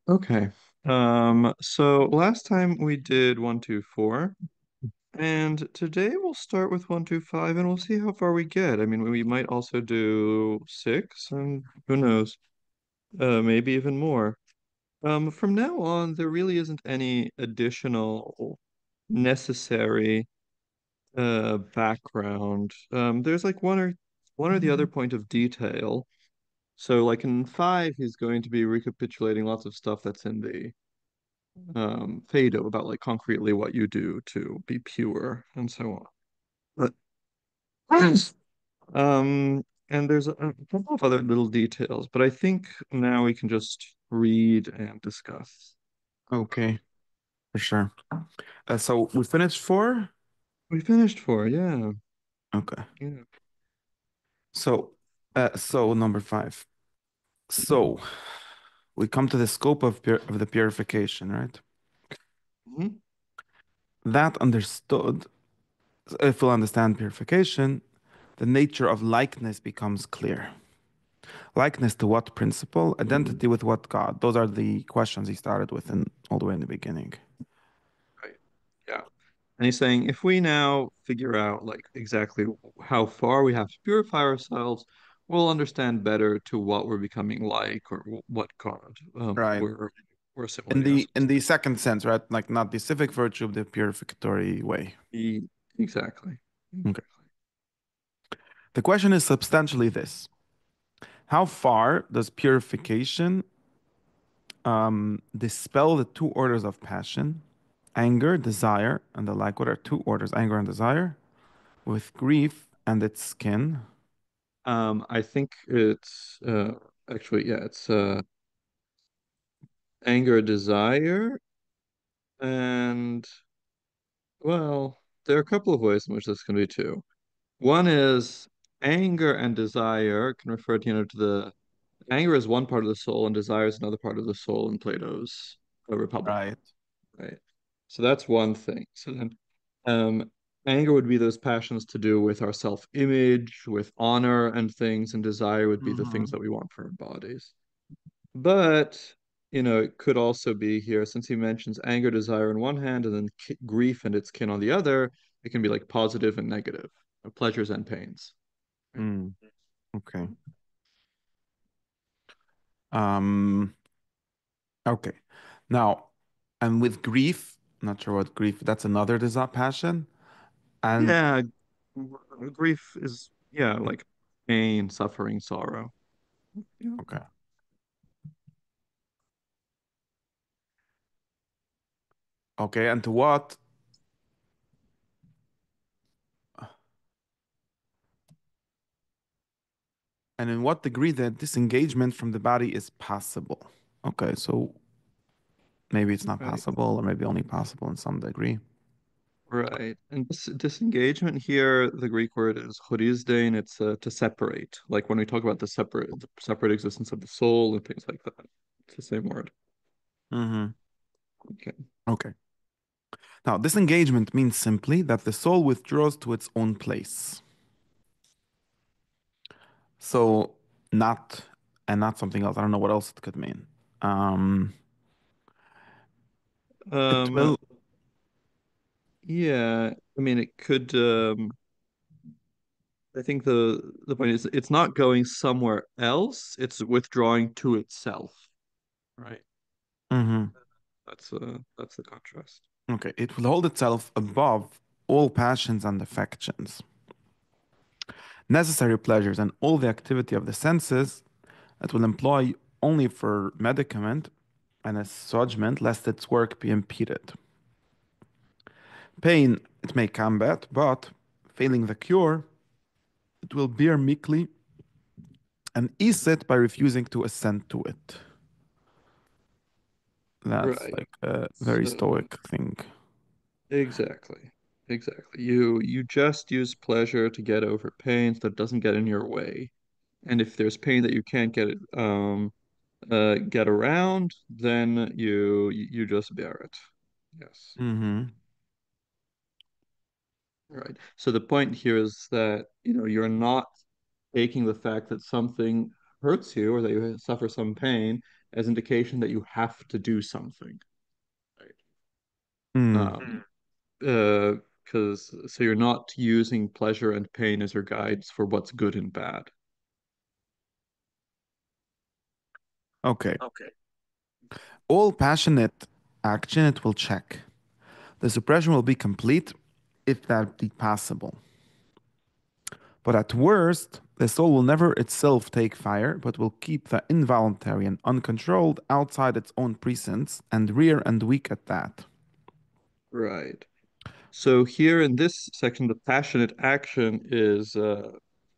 Okay. So last time we did 1, 2, 4, and today we'll start with 1, 2, 5, and we'll see how far we get. I mean, we might also do 6, and who knows, maybe even more. From now on, there really isn't any additional necessary background. There's like one or the other point of detail. So, like in 5, he's going to be recapitulating lots of stuff that's in the Phaedo about like concretely what you do to be pure and so on. But and there's a couple of other little details, but I think now we can just read and discuss. Okay, for sure. So we finished four? We finished 4, yeah. Okay. Yeah. So number five. So we come to the scope of the purification, right? Mhm. That understood, if we'll understand purification, the nature of likeness becomes clear. Likeness to what principle? Identity with what God? Those are the questions he started with all the way in the beginning. Right. Yeah. And he's saying if we now figure out like exactly how far we have to purify ourselves, we'll understand better to what we're becoming like or what God Right. we're In assimilating the ourselves in to. the second sense, right? Like not the civic virtue of the purificatory way. Exactly. Okay. Exactly. The question is substantially this. How far does purification dispel the two orders of passion, anger, desire, and the like? What are two orders, anger and desire, with grief and its skin? I think it's actually yeah, it's anger, desire, and well, there are a couple of ways in which this can be too. One is anger and desire can refer to, to the anger is one part of the soul and desire is another part of the soul in Plato's Republic, Right. right? So that's one thing. So then um, anger would be those passions to do with our self-image, with honor and things, and desire would be the things Hmm. that we want for our bodies. But, it could also be here, since he mentions anger, desire on one hand, and then grief and its kin on the other, it can be like positive and negative, pleasures and pains. Right? Mm, okay. Um, okay. Now, and with grief, not sure what grief, that's another desire passion. And Yeah, grief is, yeah, like pain, suffering, sorrow. Yeah. okay. Okay, and to what and in what degree the disengagement from the body is possible? Okay, so maybe it's not Right. possible, or maybe only possible in some degree. Right. And disengagement here, the Greek word is chorizdein, it's to separate. Like when we talk about the separate existence of the soul and things like that. It's the same word. Hmm. Okay. Okay. Now, disengagement means simply that the soul withdraws to its own place. So, not and not something else. I don't know what else it could mean. Um, it Um, will, yeah, I mean it could I think the point is it's not going somewhere else, it's withdrawing to itself, right? mhm. That's the contrast. Okay, it will hold itself above all passions and affections, necessary pleasures, and all the activity of the senses. It will employ only for medicament and assuagement, lest its work be impeded. Pain it may combat, but failing the cure, it will bear meekly and ease it by refusing to assent to it. That's Right. like a very So stoic thing. exactly. Exactly. You just use pleasure to get over pain so that it doesn't get in your way. And if there's pain that you can't get around, then you just bear it. Yes. Hmm. Right. So the point here is that, you're not taking the fact that something hurts you or that you suffer some pain as indication that you have to do something, right? Hmm. Because so you're not using pleasure and pain as your guides for what's good and bad. Okay. Okay. All passionate action it will check. The suppression will be complete if that be possible. But at worst, the soul will never itself take fire, but will keep the involuntary and uncontrolled outside its own precincts and rear and weak at that. Right. So here in this section, the passionate action is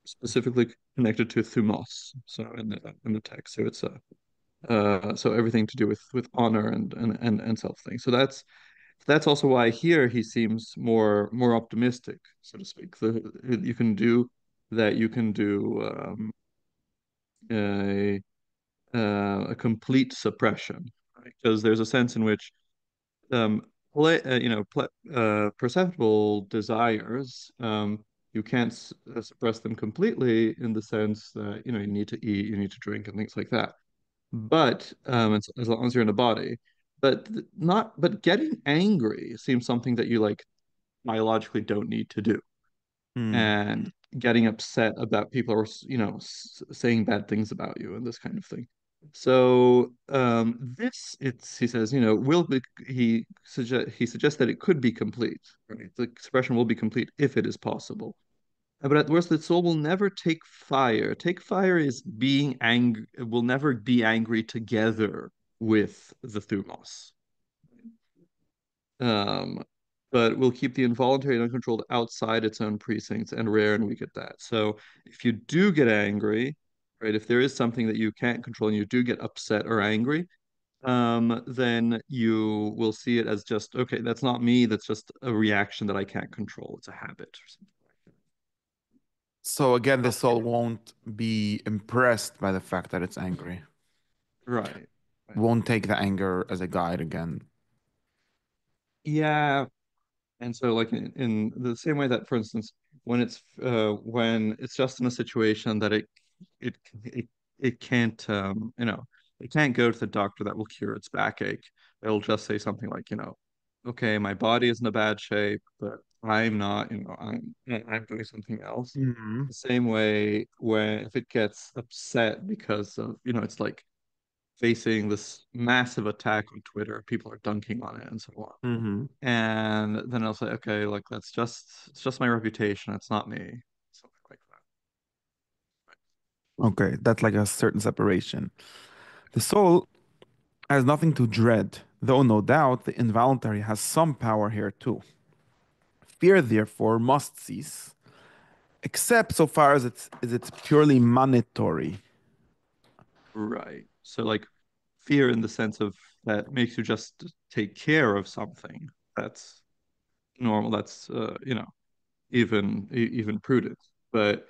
specifically connected to thumos. So in the text, so it's so everything to do with honor and self thing. So that's also why here he seems more optimistic, so to speak. You can do that. You can do a a complete suppression, right? Because there's a sense in which um, perceptible desires, you can't suppress them completely in the sense that, you need to eat, you need to drink, and things like that. But as long as you're in a body, but getting angry seems something that you like biologically don't need to do, Hmm. and getting upset about people or saying bad things about you and this kind of thing. So this it's he says will be he suggests that it could be complete, right? The expression will be complete if it is possible. But at worst, the soul will never take fire. Take fire is being angry. Will never be angry together with the thumos. Um, but will keep the involuntary and uncontrolled outside its own precincts, and rare and weak at that. So if you do get angry, right, if there is something that you can't control and you do get upset or angry, then you will see it as just, okay, that's not me, that's just a reaction that I can't control. It's a habit or something So again, the like that. soul won't be impressed by the fact that it's angry. Right. Right. Won't take the anger as a guide again. Yeah, and so, like in the same way that, for instance, when it's just in a situation that it it it can't it can't go to the doctor that will cure its backache. It'll just say something like, okay, my body is in a bad shape, but I'm not, I'm doing something else. Hmm. The same way when if it gets upset because of, it's like facing this massive attack on Twitter, people are dunking on it and so on. Hmm. And then I'll say, okay, like it's just my reputation. It's not me. Something like Okay, that's like a certain separation. The soul has nothing to dread, though no doubt the involuntary has some power here too. Fear, therefore, must cease, except so far as it's purely monetary. right. So like fear in the sense of that makes you just take care of something. That's normal. That's even prudent. But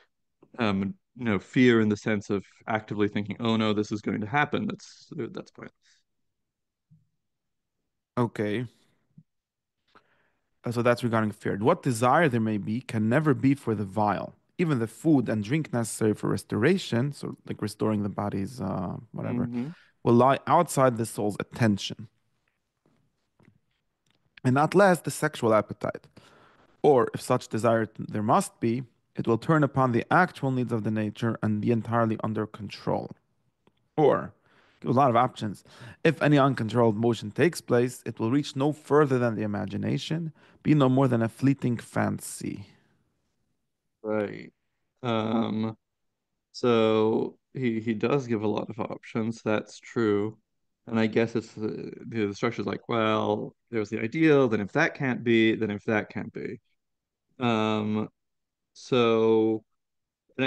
fear in the sense of actively thinking, oh no, this is going to happen. That's pointless. Okay, so that's regarding fear. What desire there may be can never be for the vile. Even the food and drink necessary for restoration, so like restoring the body's whatever, Hmm. will lie outside the soul's attention. And not less the sexual appetite. Or, if such desire there must be, it will turn upon the actual needs of the nature and be entirely under control. Or, give a lot of options. If any uncontrolled motion takes place, it will reach no further than the imagination, be no more than a fleeting fancy. Right. Um, So he does give a lot of options. That's true. And I guess it's the structure's like, well, there's the ideal, then if that can't be, then if that can't be. Um, so and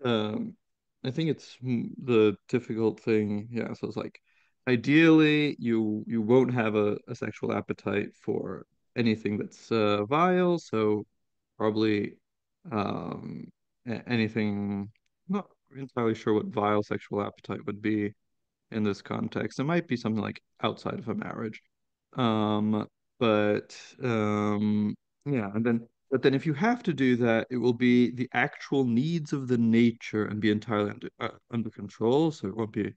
um I think it's the difficult thing, yeah. So it's like ideally you won't have a sexual appetite for anything that's vile, so probably anything. Not entirely sure what vile sexual appetite would be in this context. It might be something like outside of a marriage. Um, but yeah, but then if you have to do that, it will be the actual needs of the nature and be entirely under control. So it won't be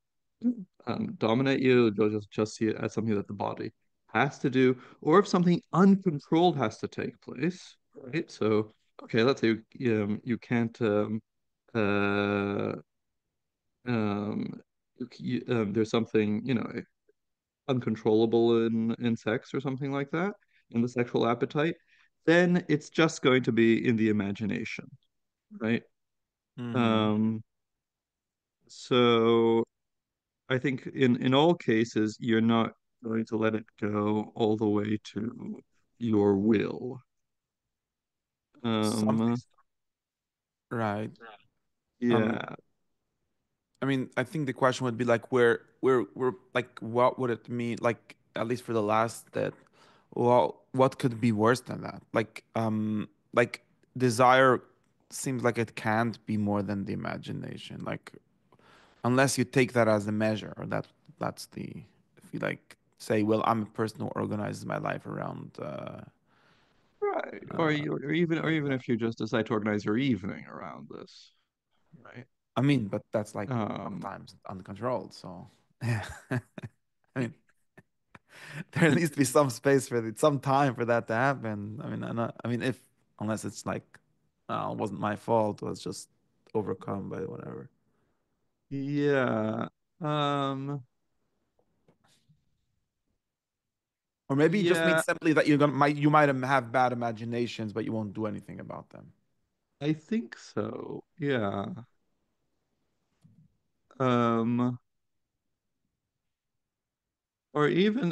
dominate you, you'll just see it as something that the body has to do, or if something uncontrolled has to take place, right? So, okay, let's say you can't uh, um, there's something, uncontrollable in sex or something like that, in the sexual appetite, then it's just going to be in the imagination, right? Mm-hmm. Um, so I think in all cases, you're not going to let it go all the way to your will. Some, Um, right. Um, yeah, I mean, I think the question would be like, like, what would it mean? Like, at least for the last that, well, what could be worse than that? Like desire seems like it can't be more than the imagination. Like, unless you take that as a measure, or that's the, if you like say, well, I'm a person who organizes my life around right. uh, Or like even that. if you just decide to organize your evening around this, right? I mean, but that's like Um, sometimes uncontrolled. So, yeah. I mean, there needs to be some space for it, some time for that to happen. I mean, I mean, if unless it's like, oh, it wasn't my fault, it was just overcome by whatever. yeah. Um, Or maybe it just yeah, means simply that you might have bad imaginations, but you won't do anything about them. I think so. Yeah. Um, or even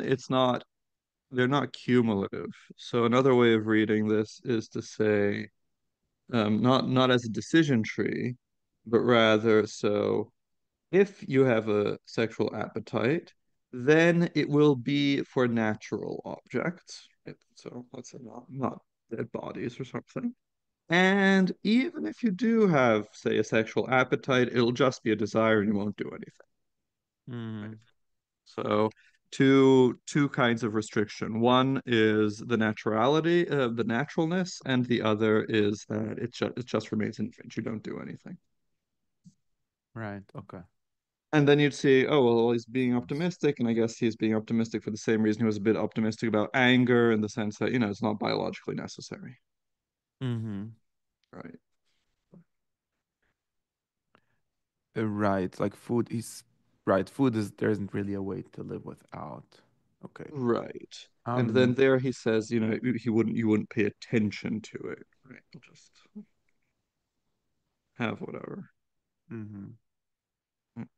they're not cumulative. So another way of reading this is to say, not as a decision tree, but rather so if you have a sexual appetite, then it will be for natural objects. Right? So let's say not dead bodies or something. And even if you do have, say, a sexual appetite, it'll just be a desire and you won't do anything. Right? Hmm. So two kinds of restriction. One is the naturality, the naturalness, and the other is that it just remains infant. You don't do anything. Right. Okay. And then you'd see, oh well, he's being optimistic, and I guess he's being optimistic for the same reason he was a bit optimistic about anger, in the sense that, it's not biologically necessary. Mm-hmm. Right. Right. Like food is right. Food is there isn't really a way to live without. Okay. Right. And then Um. there he says, you wouldn't pay attention to it. Right. You'll just have whatever. Hmm. Mm,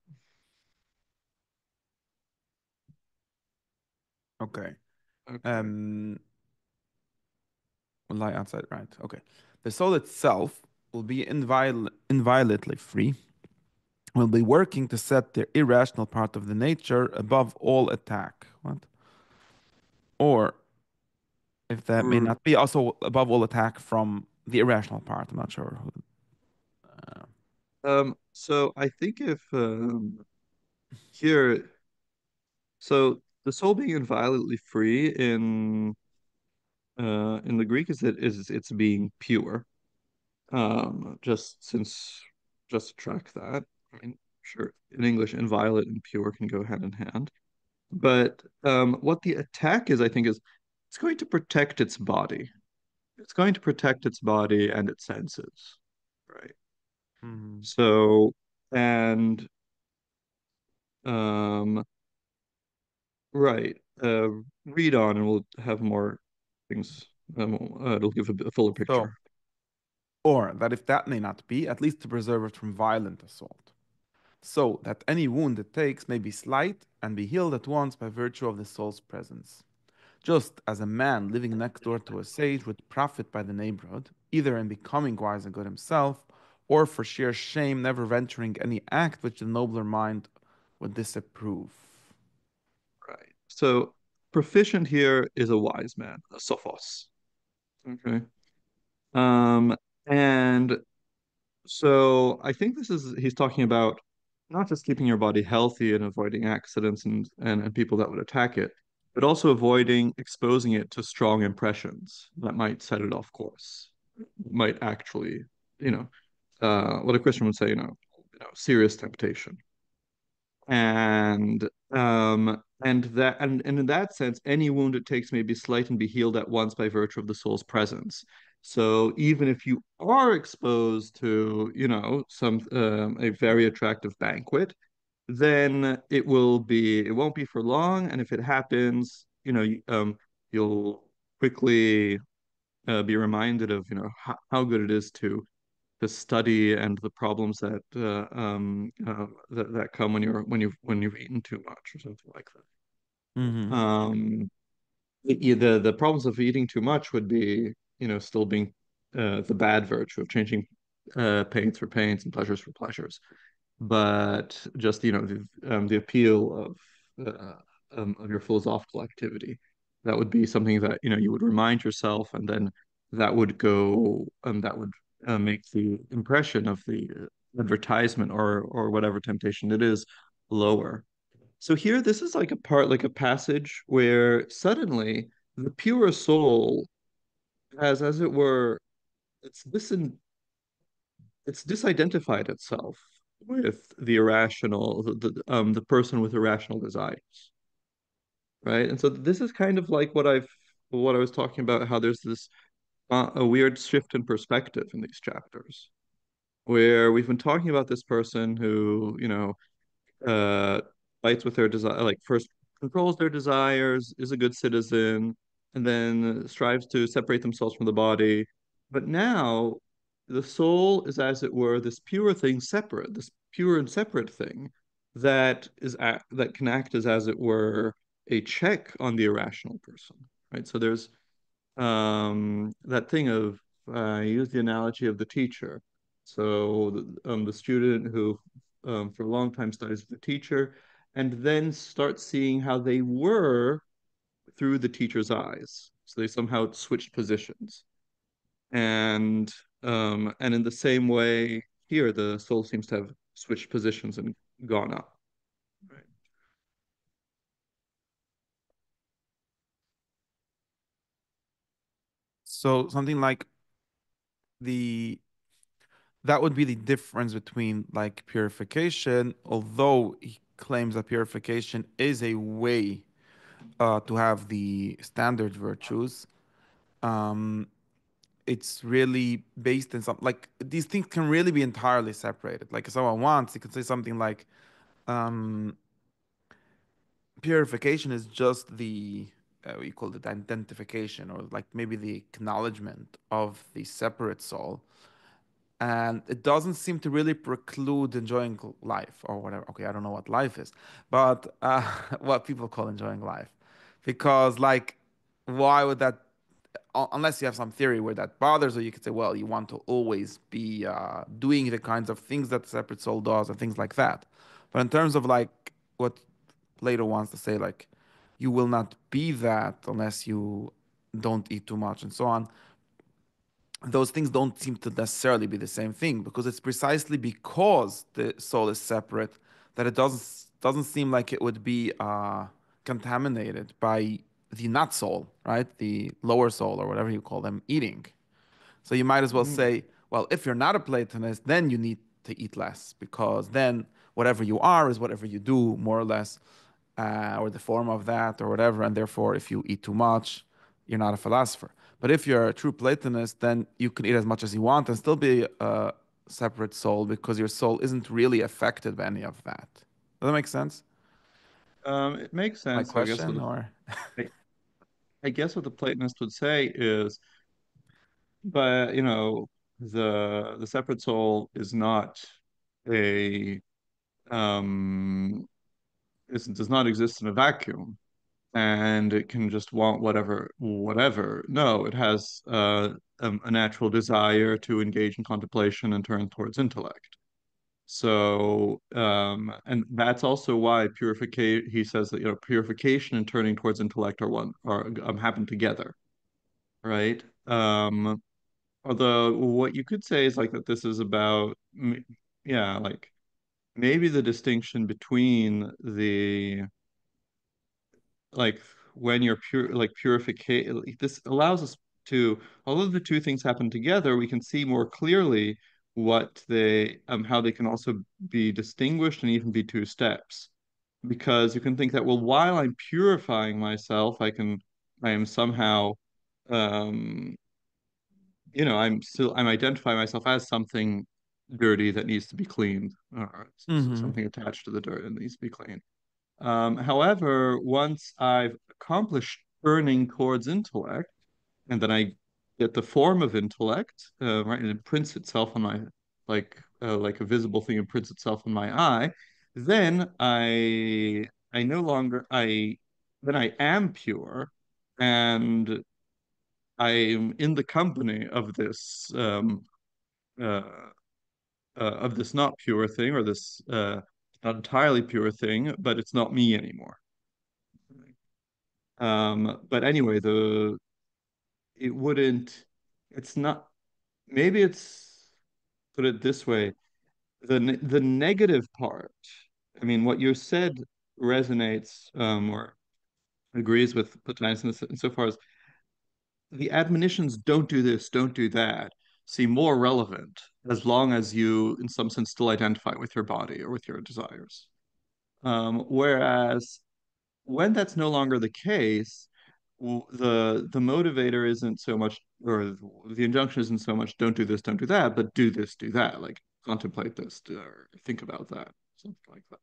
Okay. okay. Um. Will lie outside. Right. Okay. The soul itself will be inviolately free. Will be working to set the irrational part of the nature above all attack. What? Or if that may R- not be, also above all attack from the irrational part. I'm not sure. so I think if here, so the soul being inviolably free in the Greek is it's being pure. Just since just to track that. I mean, sure, in English, inviolate and pure can go hand in hand. But what the attack is, I think, is it's going to protect its body. It's going to protect its body and its senses, right? Mm-hmm. So, and um, right, read on, and we'll have more things. It'll give a fuller So, picture. or that if that may not be, at least to preserve it from violent assault, so that any wound it takes may be slight and be healed at once by virtue of the soul's presence. Just as a man living next door to a sage would profit by the neighborhood, either in becoming wise and good himself, or for sheer shame never venturing any act which the nobler mind would disapprove. Right. So, proficient here is a wise man, a sophos. Okay. Um, and so I think he's talking about not just keeping your body healthy and avoiding accidents and people that would attack it, but also avoiding exposing it to strong impressions that might set it off course, might actually, what a Christian would say, serious temptation. and and in that sense, any wound it takes may be slight and be healed at once by virtue of the soul's presence. So even if you are exposed to, some a very attractive banquet, then it won't be for long. And if it happens, you'll quickly be reminded of, how good it is to study and the problems that come when you've eaten too much or something like Hmm. that. The problems of eating too much would be, still being the bad virtue of changing pains for pains and pleasures for pleasures. But just, the appeal of your philosophical activity, that would be something that, you would remind yourself, and then that would make the impression of the advertisement or whatever temptation it is lower. So here, this is like a passage where suddenly the pure soul has, as it were, it's dis it's disidentified itself with the irrational, the person with irrational desires, right? And so this is kind of like what I was talking about, how there's this a weird shift in perspective in these chapters, where we've been talking about this person who, uh, fights with their desire, like first controls their desires, is a good citizen, and then strives to separate themselves from the body. But now the soul is, as it were, this pure thing separate, this pure and separate thing that can act as it were, a check on the irrational person, right? So there's that thing of I use the analogy of the teacher. So the student who for a long time studies with the teacher and then starts seeing how they were through the teacher's eyes. So they somehow switched positions. And in the same way here, the soul seems to have switched positions and gone up. Right. So something like the that would be the difference between like purification, although he claims that purification is a way to have the standard virtues. Um, it's really based in some like these things can really be entirely separated. Like if someone wants, you could say something like um, purification is just the we call it identification or like maybe the acknowledgement of the separate soul, and it doesn't seem to really preclude enjoying life or whatever. Okay, I don't know what life is, but what people call enjoying life, because like, why would that? Unless you have some theory where that bothers, or you could say, well, you want to always be doing the kinds of things that the separate soul does and things like that. But in terms of like what Plato wants to say, like, you will not be that unless you don't eat too much and so on, those things don't seem to necessarily be the same thing because it's precisely because the soul is separate that it doesn't seem like it would be contaminated by the not soul, right? The lower soul or whatever you call them eating. So you might as well Mm. say, well, if you're not a Platonist, then you need to eat less because then whatever you are is whatever you do, more or less, or the form of that or whatever. And therefore, if you eat too much, you're not a philosopher. But if you're a true Platonist, then you can eat as much as you want and still be a separate soul because your soul isn't really affected by any of that. Does that make sense? It makes My sense. So question, or I, I guess what the Platonist would say is, but the separate soul is not a does not exist in a vacuum, and it can just want whatever. No, it has a natural desire to engage in contemplation and turn towards intellect. So and that's also why purification, he says that, purification and turning towards intellect are happen together, right? Although what you could say is like that this is about, yeah, like maybe the distinction between the, like, when you're pure, like purification, this allows us to, although the two things happen together, we can see more clearly how they can also be distinguished and even be two steps. because you can think that, well, while I'm purifying myself, I am somehow, um, I'm identifying myself as something dirty that needs to be cleaned, or Hmm. something attached to the dirt that needs to be cleaned. However, once I've accomplished turning towards intellect, and then I get the form of intellect, right, and it imprints itself on my, like a visible thing imprints itself on my eye, then I no longer I then I am pure, and I'm in the company uh, of this not pure thing, or this not entirely pure thing, but it's not me anymore. But anyway, the it wouldn't. It's not. Maybe it's put it this way. The negative part. I mean, what you said resonates, or agrees with Plotinus insofar as the admonitions "don't do this, don't do that" seem more relevant as long as you, in some sense, still identify with your body or with your desires. Whereas when that's no longer the case, the motivator isn't so much, or the injunction isn't so much "don't do this, don't do that," but "do this, do that," like contemplate this, or think about that, something like that.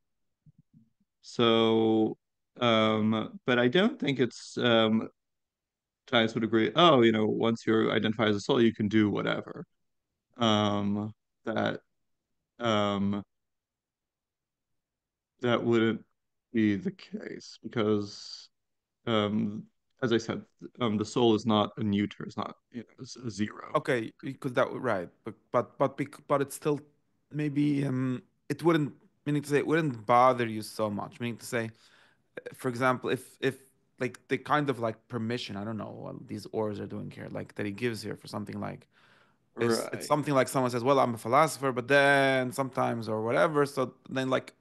So, but I don't think it's Titus would agree. Oh, once you're identified as a soul, you can do whatever. Um, that um, that wouldn't be the case because, um, as I said, the soul is not a neuter, it's not, it's a zero. Okay, because that right, but it's still maybe it wouldn't, meaning to say, it wouldn't bother you so much. Meaning to say, for example, if like the kind of like permission, I don't know what these ors are doing here, like that he gives here for something like, it's Right. something like someone says, well, I'm a philosopher, but then sometimes or whatever, so then like,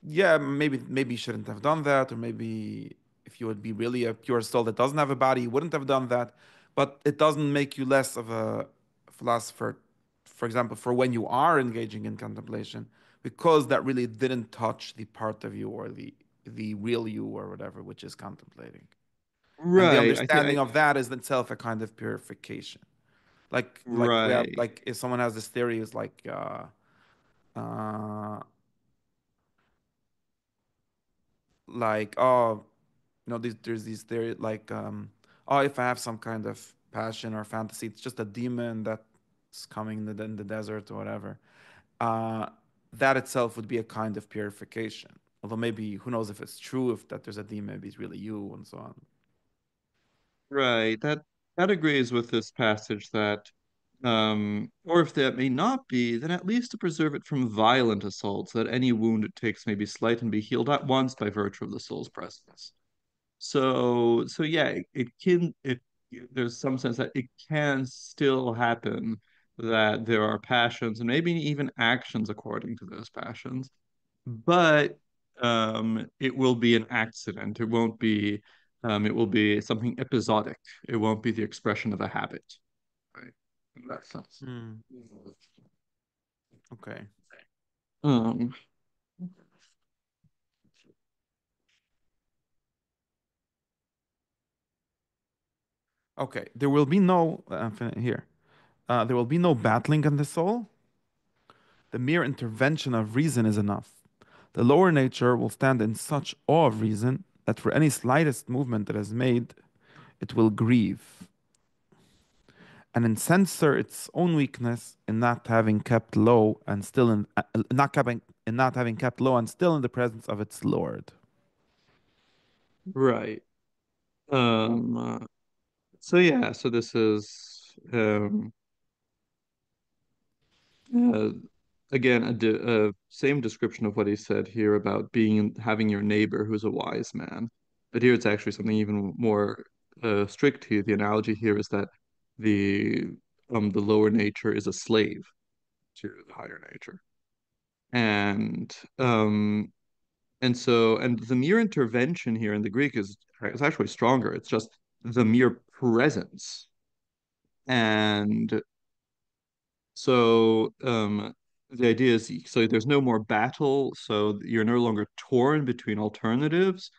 yeah, maybe you shouldn't have done that, or maybe if you would be really a pure soul that doesn't have a body, you wouldn't have done that. But it doesn't make you less of a philosopher, for example, for when you are engaging in contemplation, because that really didn't touch the part of you, or the real you or whatever, which is contemplating. And the Right. understanding of that is itself a kind of purification. Like we have, Right. like if someone has this theory, is uh oh, there's these there like, oh, if I have some kind of passion or fantasy, it's just a demon that's coming in the desert or whatever. uh that itself would be a kind of purification, although maybe who knows if it's true, if that there's a demon, maybe it's really you and so on. Right. That agrees with this passage that, or if that may not be, then at least to preserve it from violent assaults, that any wound it takes may be slight and be healed at once by virtue of the soul's presence. So yeah, there's some sense that it can still happen that there are passions and maybe even actions according to those passions, but it will be an accident. It will be something episodic. It won't be the expression of a habit, right? In that sense. Hmm. Okay. Um, Okay, there will be no here, there will be no battling in the soul. The mere intervention of reason is enough. The lower nature will stand in such awe of reason that for any slightest movement that is made, it will grieve and censor its own weakness in not having kept low and still not having kept low and still in the presence of its Lord. right. Um, uh, so yeah, so this is, Uh, again, same description of what he said here about having your neighbor who's a wise man. But here it's actually something even more strict here. The analogy here is that the the lower nature is a slave to the higher nature. And and the mere intervention here in the Greek is actually stronger. It's just the mere presence. And so the idea is so there's no more battle, so you're no longer torn between alternatives.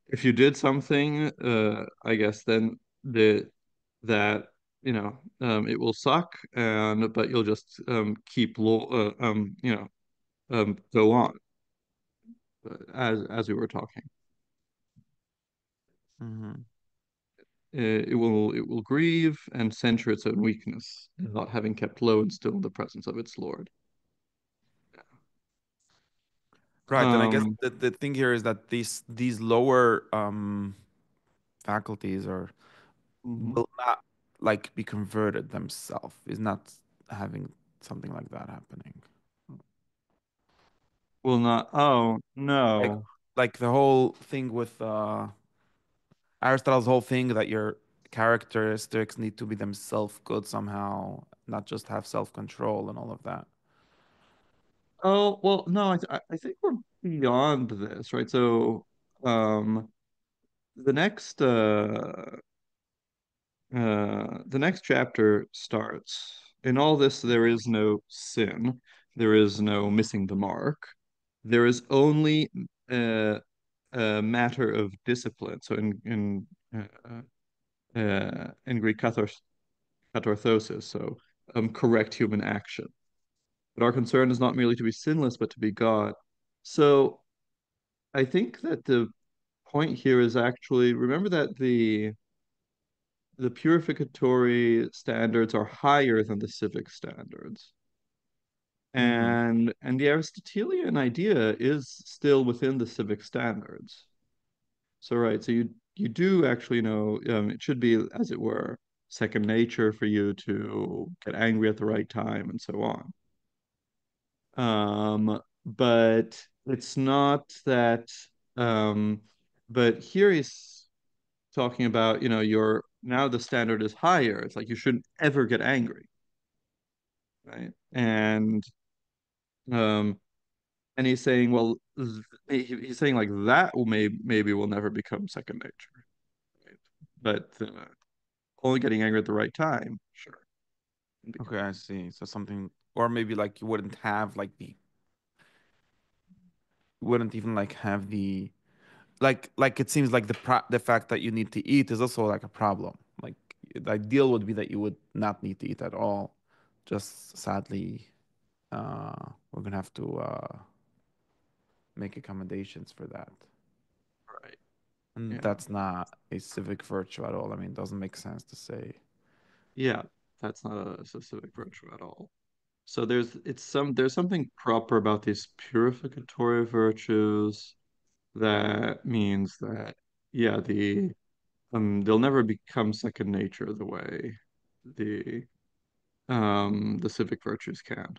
If you did something, I guess then the that it will suck, and but you'll just keep lo go on as we were talking. Hmm. It will grieve and censure its own weakness, not having kept low and still in the presence of its Lord. Right, and I guess Um, the thing here is that these lower faculties or mhm. will not like be converted themselves. Is not having something like that happening. Will not. Oh Like no. like the whole thing with Aristotle's whole thing that your characteristics need to be themselves good somehow, not just have self-control and all of that. Oh well, no. I think we're beyond this, right? So, um, the next the next chapter starts. In all this, there is no sin. There is no missing the mark. There is only a matter of discipline. So in Greek, katharthosis, so correct human action. But our concern is not merely to be sinless, but to be God. So I think that the point here is actually remember that the purificatory standards are higher than the civic standards. Mm-hmm. And the Aristotelian idea is still within the civic standards. So right, so you do actually know it should be, as it were, second nature for you to get angry at the right time and so on. But it's not that um, but here he's talking about, your now the standard is higher. It's like you shouldn't ever get angry, right? Um and he's saying, well, he's saying like that will maybe will never become second nature, right? But only getting angry at the right time, sure, can become. Okay, I see. So something, or maybe like you wouldn't have like you wouldn't even like have like it seems like the fact that you need to eat is also like a problem. Like the ideal would be that you would not need to eat at all. Just sadly, we're gonna have to make accommodations for that. Right. And Yeah. that's not a civic virtue at all. I mean, it doesn't make sense to say. Yeah. That's not a specific virtue at all. So there's something proper about these purificatory virtues that means that, yeah, they'll never become second nature the way the the civic virtues can.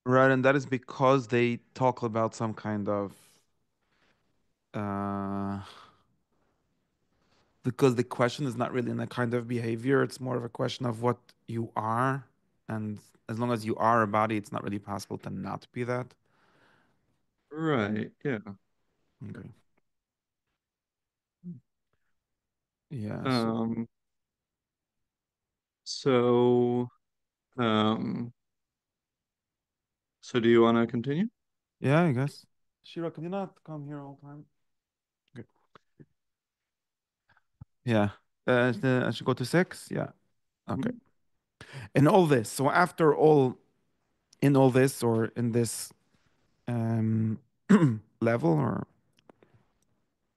Right, and that is because they talk about some kind of uh because the question is not really in a kind of behavior, it's more of a question of what you are. And as long as you are a body, it's not really possible to not be that. Right. Yeah. Okay. Yeah, so Um, so, um, so do you want to continue? yeah, I guess. Shira, can you not come here all the time? Okay. Yeah. I should go to six? Yeah. Okay. Mhm. In all this, so after all, in all this or in this um level, or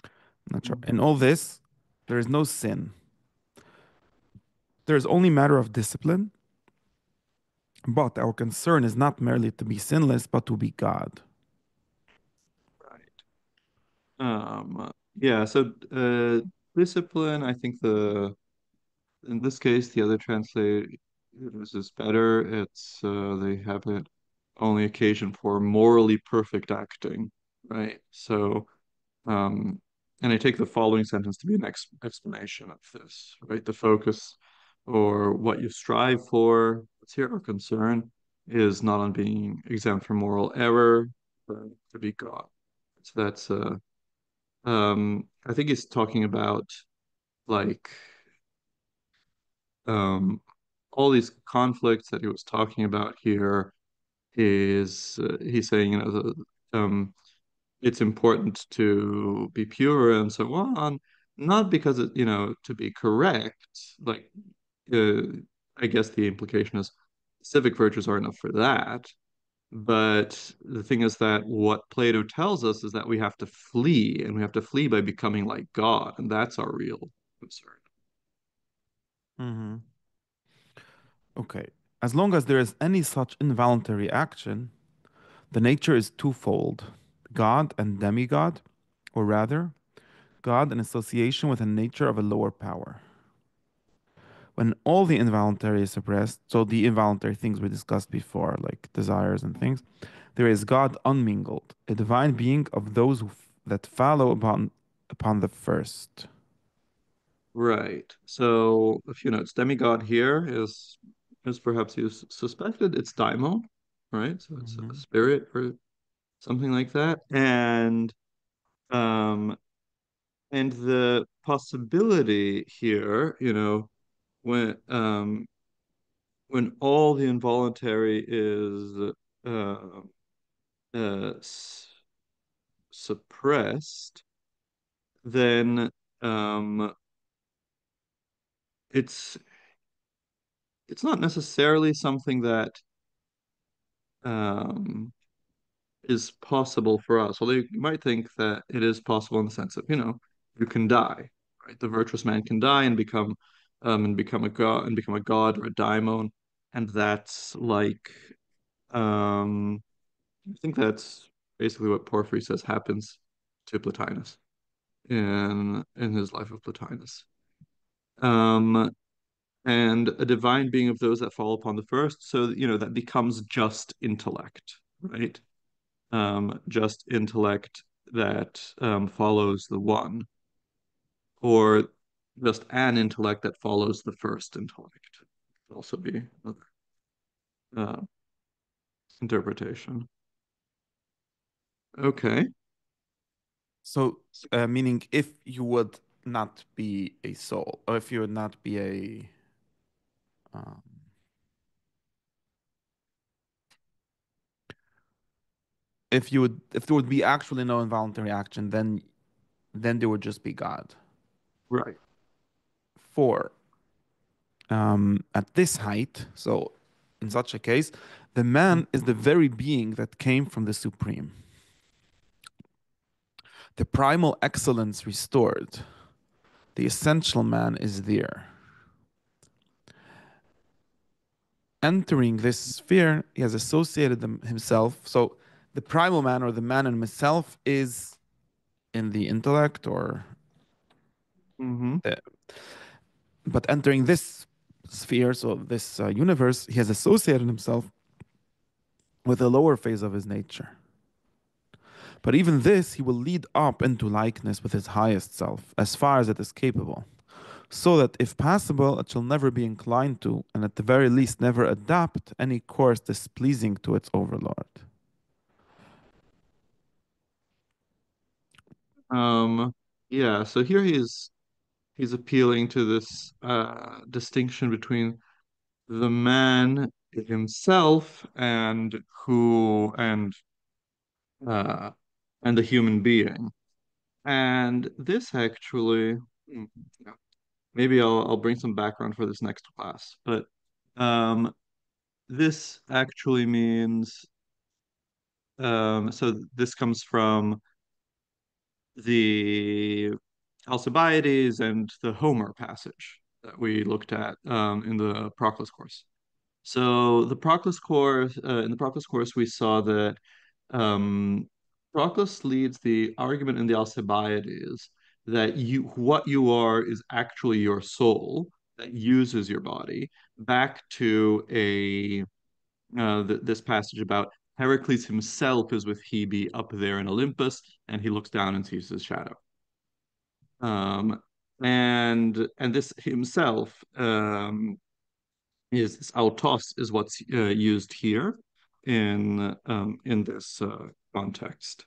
I'm not sure. In Mhm. all this, there is no sin. There is only matter of discipline, but our concern is not merely to be sinless, but to be God. Right. Yeah, so discipline, I think in this case the other translate is better. It's they have it only occasion for morally perfect acting, right? So and I take the following sentence to be an explanation of this, right? The focus or what you strive for, what's here our concern, is not on being exempt from moral error, but to be God. So that's I think he's talking about like um all these conflicts that he was talking about here is he's saying, it's important to be pure and so on, not because to be correct, like uh, I guess the implication is civic virtues are enough for that. But the thing is that what Plato tells us is that we have to flee, and we have to flee by becoming like God, and that's our real concern. Hmm. Okay. As long as there is any such involuntary action, the nature is twofold: God and demigod, or rather, God in association with a nature of a lower power. When all the involuntary is suppressed, so the involuntary things we discussed before, like desires and things, there is God unmingled, a divine being of those that follow upon the first. Right. So a few notes. Demigod here is perhaps you suspected. It's daimon, right? So it's a Mhm. spirit or something like that. Um and the possibility here, when all the involuntary is uh, uh, s- suppressed, then um, it's it's not necessarily something that um, is possible for us. Although you might think that it is possible in the sense of, you can die, right? The virtuous man can die and become a god or a daimon, and that's like I think that's basically what Porphyry says happens to Plotinus in his life of Plotinus. Um, and a divine being of those that fall upon the first, so that becomes just intellect, right? Just intellect that follows the one, or just an intellect that follows the first intellect. Could also be another uh, interpretation. Okay. So, meaning if you would not be a soul, or if you would not be um, if there would be actually no involuntary action, then there would just be God. Right. For at this height, so in such a case, the man is the very being that came from the supreme. The primal excellence restored, the essential man is there. Entering this sphere, he has associated himself. So the primal man or the man in himself is in the intellect or Mm-hmm. uh, but entering this sphere, so this universe, he has associated himself with the lower phase of his nature. But even this he will lead up into likeness with his highest self, as far as it is capable, so that if possible, it shall never be inclined to, and at the very least never adopt any course displeasing to its overlord. Um, yeah, so here he's appealing to this distinction between the man himself uh, and the human being. And this actually, yeah, maybe I'll bring some background for this next class, but um, this actually means so this comes from the Alcibiades and the Homer passage that we looked at in the Proclus course. So in the Proclus course, we saw that um, Proclus leads the argument in the Alcibiades that what you are is actually your soul that uses your body back to this passage about Heracles himself is with Hebe up there in Olympus, and he looks down and sees his shadow. And this himself is this autos is what's used here in this context.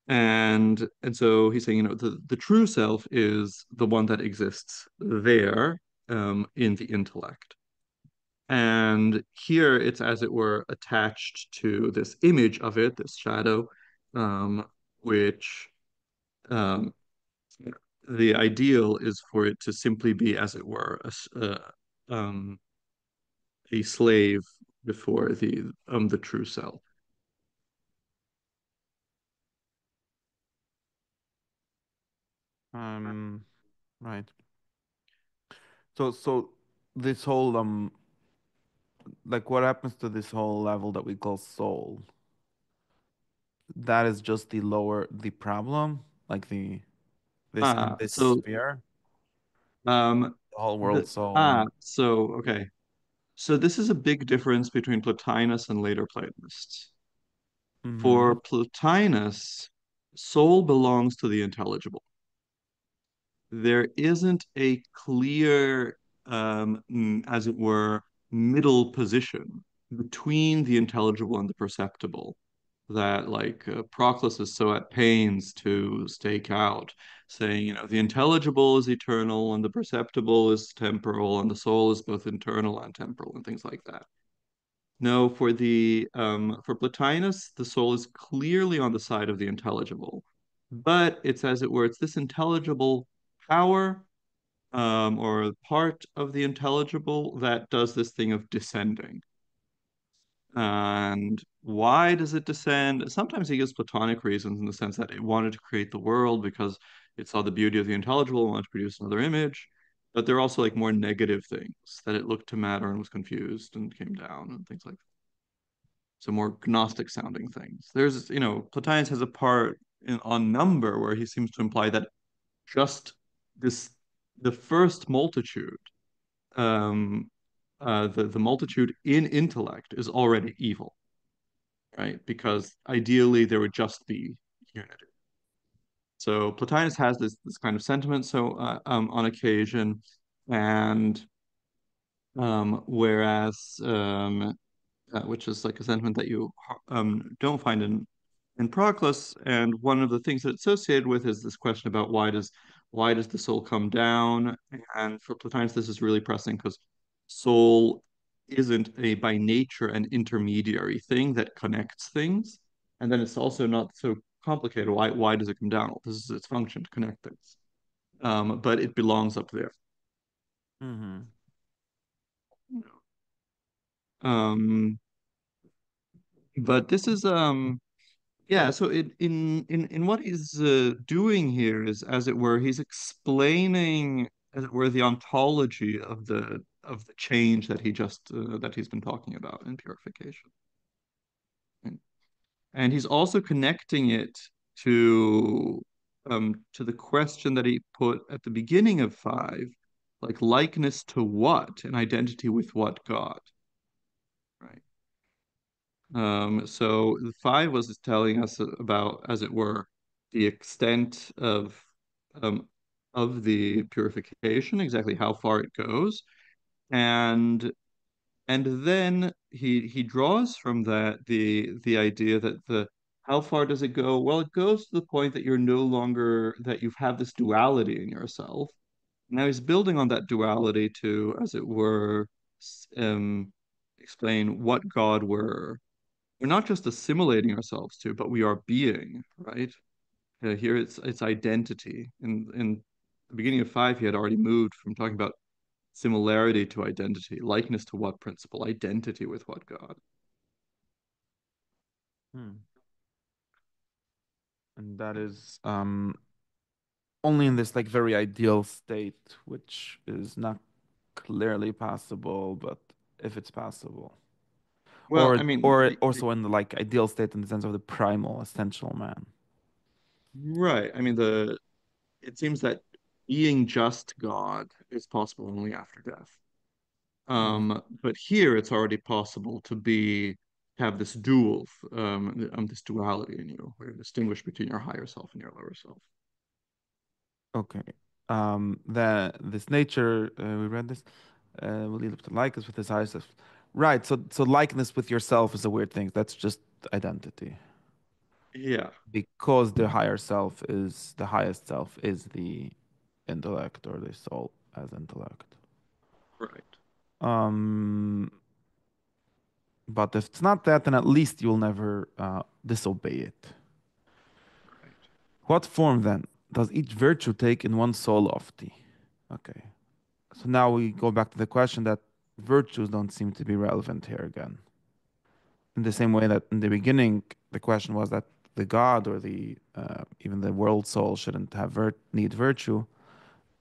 And so he's saying, the true self is the one that exists there in the intellect. And here it's as it were attached to this image of it, this shadow, which um, the ideal is for it to simply be, as it were, a slave before the true self. Um, right. So this whole like what happens to this whole level that we call soul? That is just the problem, like this in Ah, this so sphere, um, the whole world soul. so okay. So this is a big difference between Plotinus and later Platonists. Mm-hmm. For Plotinus, soul belongs to the intelligible. There isn't a clear, as it were, middle position between the intelligible and the perceptible that, like, Proclus is so at pains to stake out, saying, the intelligible is eternal and the perceptible is temporal and the soul is both internal and temporal and things like that. No, for Plotinus, the soul is clearly on the side of the intelligible, but it's as it were, it's this intelligible power, or part of the intelligible that does this thing of descending. And why does it descend? Sometimes he gives Platonic reasons in the sense that it wanted to create the world because it saw the beauty of the intelligible and wanted to produce another image. But there are also like more negative things that it looked to matter and was confused and came down and things like that. So more Gnostic sounding things. Plotinus has a part on number where he seems to imply that just this, the first multitude, um, the multitude in intellect is already evil, right? Because ideally there would just be unity. So Plotinus has this kind of sentiment. So on occasion, and whereas which is like a sentiment that you don't find in Proclus. And one of the things that it's associated with is this question about why does the soul come down? And for Plotinus, this is really pressing because soul isn't a by nature an intermediary thing that connects things, and then it's also not so complicated. Why does it come down? Well, this is its function to connect things, but it belongs up there. Mm-hmm. Um, but this is Yeah, so in what he's doing here is, as it were, he's explaining, as it were, the ontology of the change that he's been talking about in purification, and, and he's also connecting it to the question that he put at the beginning of five, like likeness to what, and identity with what God, right? So the five was telling us about, as it were, the extent um, of the purification, exactly how far it goes, and and then he draws from that the idea that the how far does it go? Well, it goes to the point that you're no longer that you have this duality in yourself. Now he's building on that duality to, as it were, explain what God we're not just assimilating ourselves to, but we are being, right? Here it's identity. In the beginning of five, he had already moved from talking about similarity to identity, likeness to what principle, identity with what God. Hmm. And that is only in this like very ideal state, which is not clearly possible, but if it's possible. Well, Or I mean, or also in the like ideal state in the sense of the primal essential man. right. I mean, it seems that being just God is possible only after death. Hmm. But here it's already possible have this this duality in you, where you distinguish between your higher self and your lower self. Okay. This nature we read this will lead up to likeness with his higher self. Right. So likeness with yourself is a weird thing. That's just identity. Yeah, Because the highest self is the intellect or the soul as intellect. right. Um, But if it's not that, then at least you'll never disobey it. Right. What form then does each virtue take in one soul of thee? Okay. So now we go back to the question that virtues don't seem to be relevant here again. In the same way that in the beginning, the question was that the God or the even the world soul shouldn't have need virtue.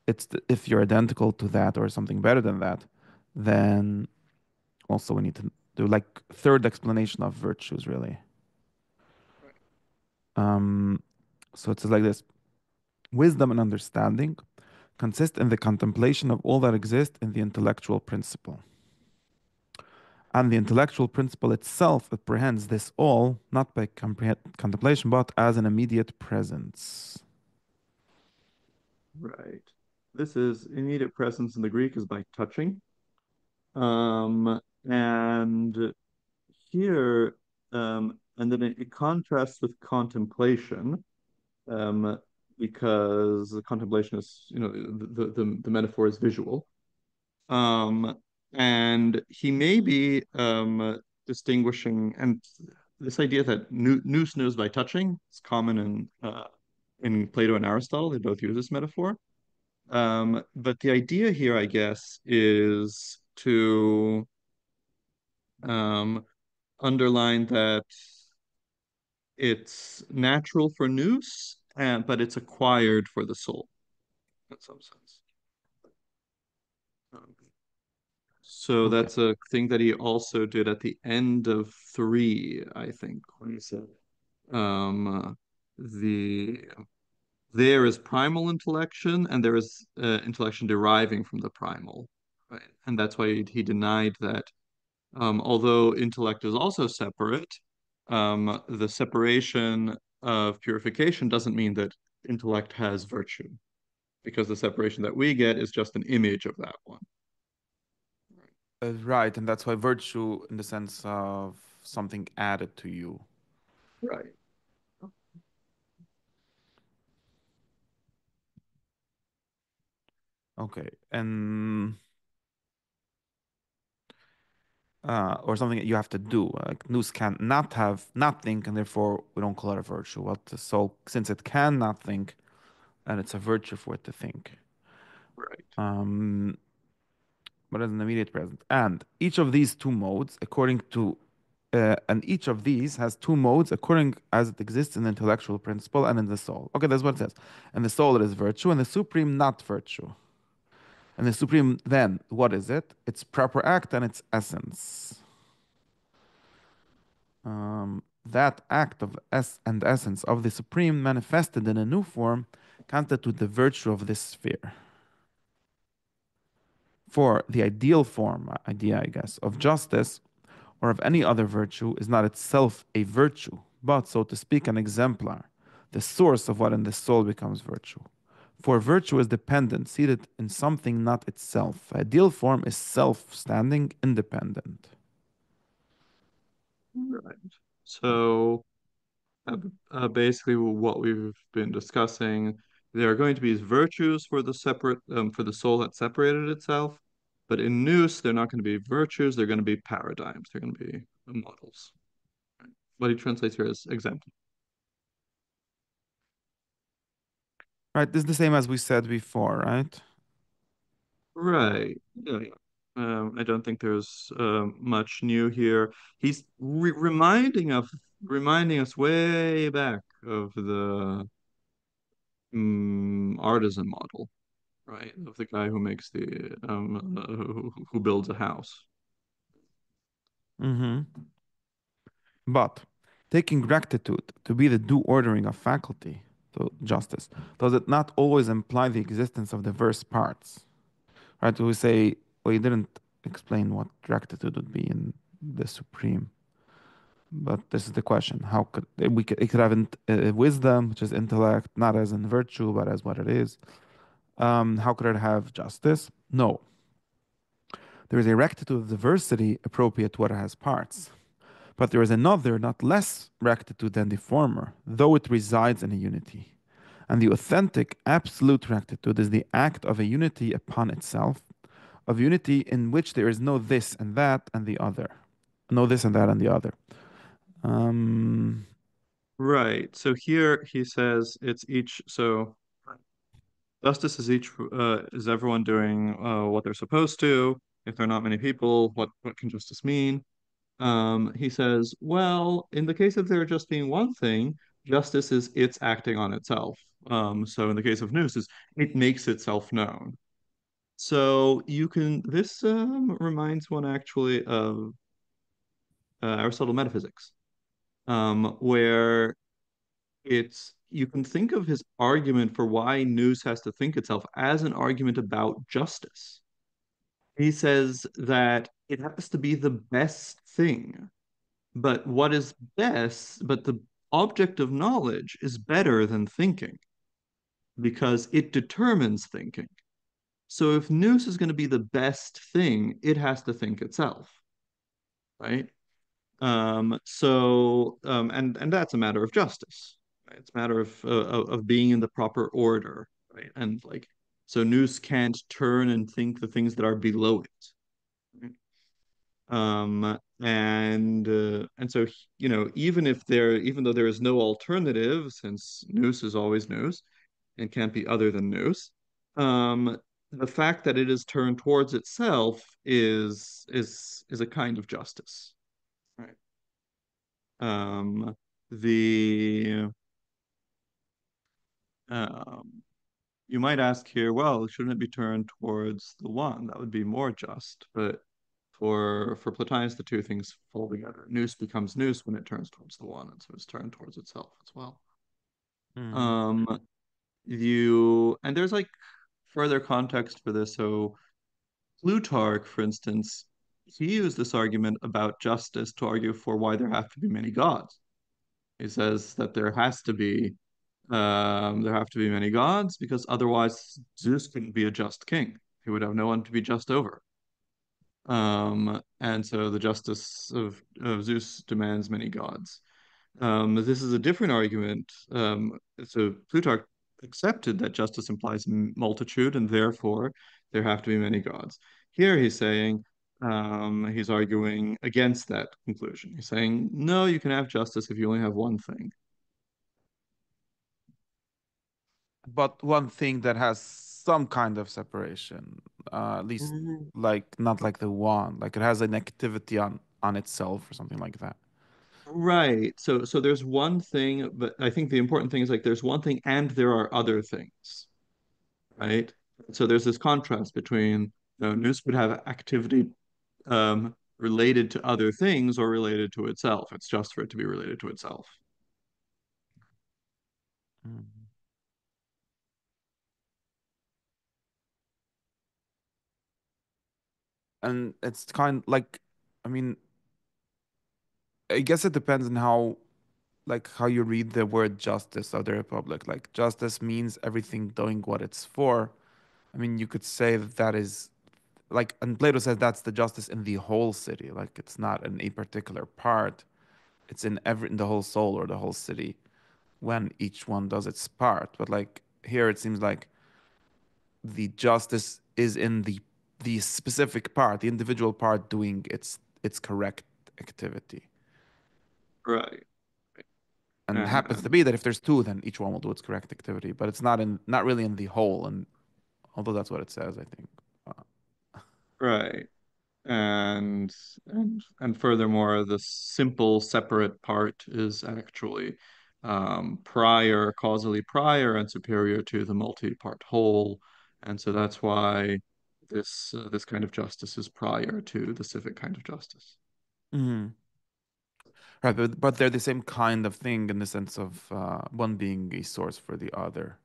If you're identical to that or something better than that, then also we need to do like third explanation of virtues really. Right. Um, so it's like this: wisdom and understanding consist in the contemplation of all that exists in the intellectual principle. And the intellectual principle itself apprehends this all, not by contemplation, but as an immediate presence. Right. This is immediate presence in the Greek is by touching. And here, and then it contrasts with contemplation, um, because the contemplation is, the metaphor is visual. Um, and he may be distinguishing, and this idea that nous knows by touching is common in Plato and Aristotle. They both use this metaphor. But the idea here, I guess, is to underline that it's natural for nous, but it's acquired for the soul in some sense. Um, so Okay. that's a thing that he also did at the end of three, I think, when he said, the there is primal intellection and there is intellection deriving from the primal, right? And that's why he denied that. Although intellect is also separate, the separation of purification doesn't mean that intellect has virtue, because the separation that we get is just an image of that one. Right, and that's why virtue, in the sense of something added to you. Right. Okay, and or something that you have to do. Like nous can not have not think, and therefore we don't call it a virtue. But the soul, since it cannot think, and it's a virtue for it to think. Right. Um, but as an immediate present. And each of these two modes, according to, and each of these has two modes according as it exists in the intellectual principle and in the soul. Okay, that's what it says. And the soul it is virtue, and the supreme not virtue. And the supreme then, what is it? Its proper act and its essence. That act of and essence of the supreme manifested in a new form constitute the virtue of this sphere. For the ideal form, idea, I guess, of justice or of any other virtue is not itself a virtue, but, so to speak, an exemplar, the source of what in the soul becomes virtue. For virtue is dependent, seated in something not itself. Ideal form is self standing, independent. Right. So basically, what we've been discussing, there are going to be virtues for the separate, for the soul that separated itself, but in nous, they're not going to be virtues; they're going to be paradigms. They're going to be models. Right? What he translates here as example. Right? This is the same as we said before, right? Right. Yeah, yeah. I don't think there's much new here. He's reminding us way back of the artisan model, right? Of the guy who makes the who builds a house. Mm-hmm. But taking rectitude to be the due ordering of faculty, to justice, does it not always imply the existence of diverse parts? Right? We say, well, you didn't explain what rectitude would be in the supreme. But this is the question: how could it could have wisdom, which is intellect, not as in virtue, but as what it is? How could it have justice? No, there is a rectitude of diversity appropriate to what it has parts. But there is another, not less rectitude than the former, though it resides in a unity. And the authentic, absolute rectitude is the act of a unity upon itself, of unity in which there is no this and that and the other. know this and that and the other. Um, Right. So here he says it's each. So justice is each. Is everyone doing what they're supposed to? If there are not many people, what can justice mean? He says, well, in the case of there just being one thing, justice is it's acting on itself. So in the case of nous, is it makes itself known. So you can. This reminds one actually of Aristotle metaphysics, where it's you can think of his argument for why nous has to think itself as an argument about justice. He says that it has to be the best thing, but what is best, but the object of knowledge is better than thinking because it determines thinking. So if nous is going to be the best thing, it has to think itself, right? And that's a matter of justice, right? It's a matter of being in the proper order, right? And like so nous can't turn and think the things that are below it, right? And so even though there is no alternative, since nous is always nous and can't be other than nous, um, the fact that it is turned towards itself is a kind of justice, right? Um, the um, you might ask here, well, shouldn't it be turned towards the one? That would be more just. But for Plotinus, the two things fall together. Nous becomes nous when it turns towards the one, and so it's turned towards itself as well. mm, Um, you and there's like further context for this. So Plutarch, for instance, he used this argument about justice to argue for why there have to be many gods. He says that there have to be many gods because otherwise Zeus couldn't be a just king. He would have no one to be just over. And so the justice of Zeus demands many gods. This is a different argument. So Plutarch accepted that justice implies multitude, and therefore there have to be many gods. Here he's saying, he's arguing against that conclusion. He's saying, no, you can have justice if you only have one thing. but one thing that has some kind of separation, at least like not like the one, like it has an activity on itself or something like that. Right. So there's one thing, but I think the important thing is like there's one thing and there are other things, right? So there's this contrast between, nous would have activity related to other things or related to itself. It's just for it to be related to itself. Mm. And it's kind like, I mean, I guess it depends on how you read the word justice of the Republic. Like justice means everything doing what it's for. I mean, you could say that that is like, and Plato says that's the justice in the whole city. Like it's not in a particular part. It's in the whole soul or the whole city when each one does its part. But like here, it seems like the justice is in the specific part, the individual part doing its correct activity. Right. And it happens to And be that if there's two, then each one will do its correct activity. But it's not really in the whole. And although that's what it says, I think. right. And furthermore, the simple separate part is actually causally prior and superior to the multi-part whole, and so that's why this kind of justice is prior to the civic kind of justice. Mhm. Right, but they're the same kind of thing in the sense of one being a source for the other.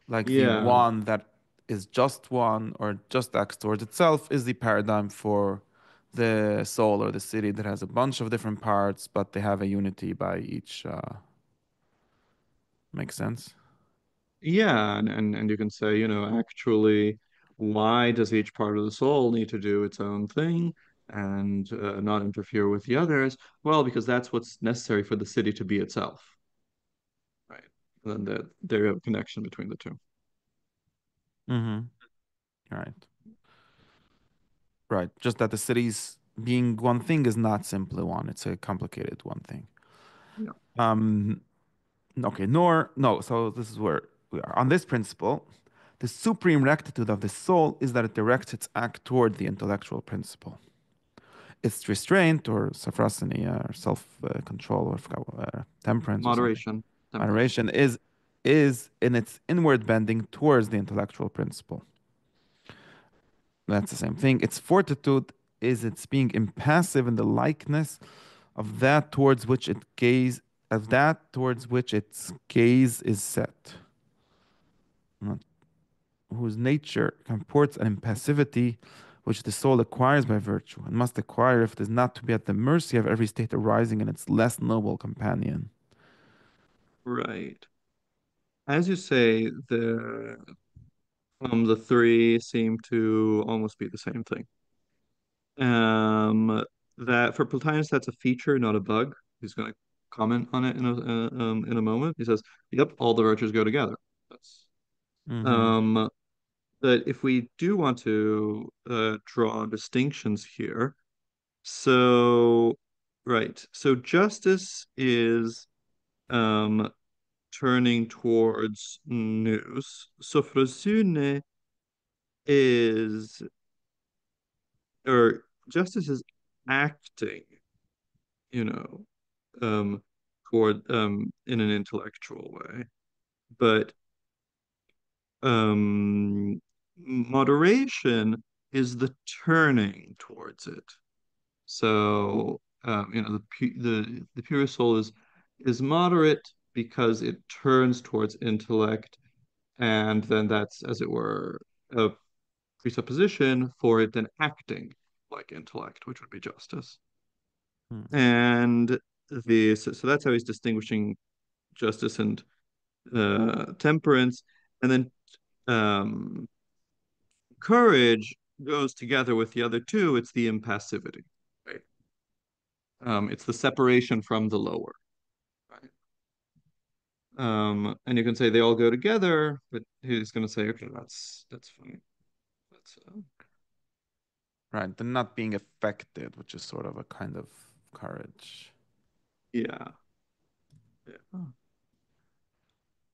Like the Yeah, one that is just one or just acts towards itself is the paradigm for the soul or the city that has a bunch of different parts, but they have a unity by each. Makes sense? yeah, and you can say, actually, why does each part of the soul need to do its own thing and not interfere with the others? Well, because that's what's necessary for the city to be itself. Right. And then there a connection between the two. Mm-hmm. Right. Right. Just that the cities. being one thing is not simply one, it's a complicated one thing. Yeah. Um, okay, nor, no, so this is where we are. On this principle, the supreme rectitude of the soul is that it directs its act toward the intellectual principle. Its restraint or sophrosophy or self-control or temperance or something, Moderation, temperance. moderation is in its inward bending towards the intellectual principle. That's the same thing. Its fortitude is its being impassive in the likeness of that towards which it gaze, of that towards which its gaze is set, whose nature comports an impassivity which the soul acquires by virtue, and must acquire if it is not to be at the mercy of every state arising in its less noble companion. Right. As you say, the three seem to almost be the same thing. That for Plotinus, that's a feature, not a bug. He's going to comment on it in a moment. He says, "Yep, all the virtues go together." That's Mm-hmm. um, but if we do want to draw distinctions here, so right, so justice is um turning towards nous. Sophrosune is, or justice is acting, you know, um, toward in an intellectual way. But moderation is the turning towards it. So the pure soul is moderate because it turns towards intellect, and then that's, as it were, a presupposition for it then acting like intellect, which would be justice. And so that's how he's distinguishing justice and temperance. And then um, courage goes together with the other two. It's the impassivity, right? It's the separation from the lower, right? And you can say they all go together, but he's going to say, okay, that's fine. That's Right, the not being affected, which is sort of a kind of courage. yeah, yeah.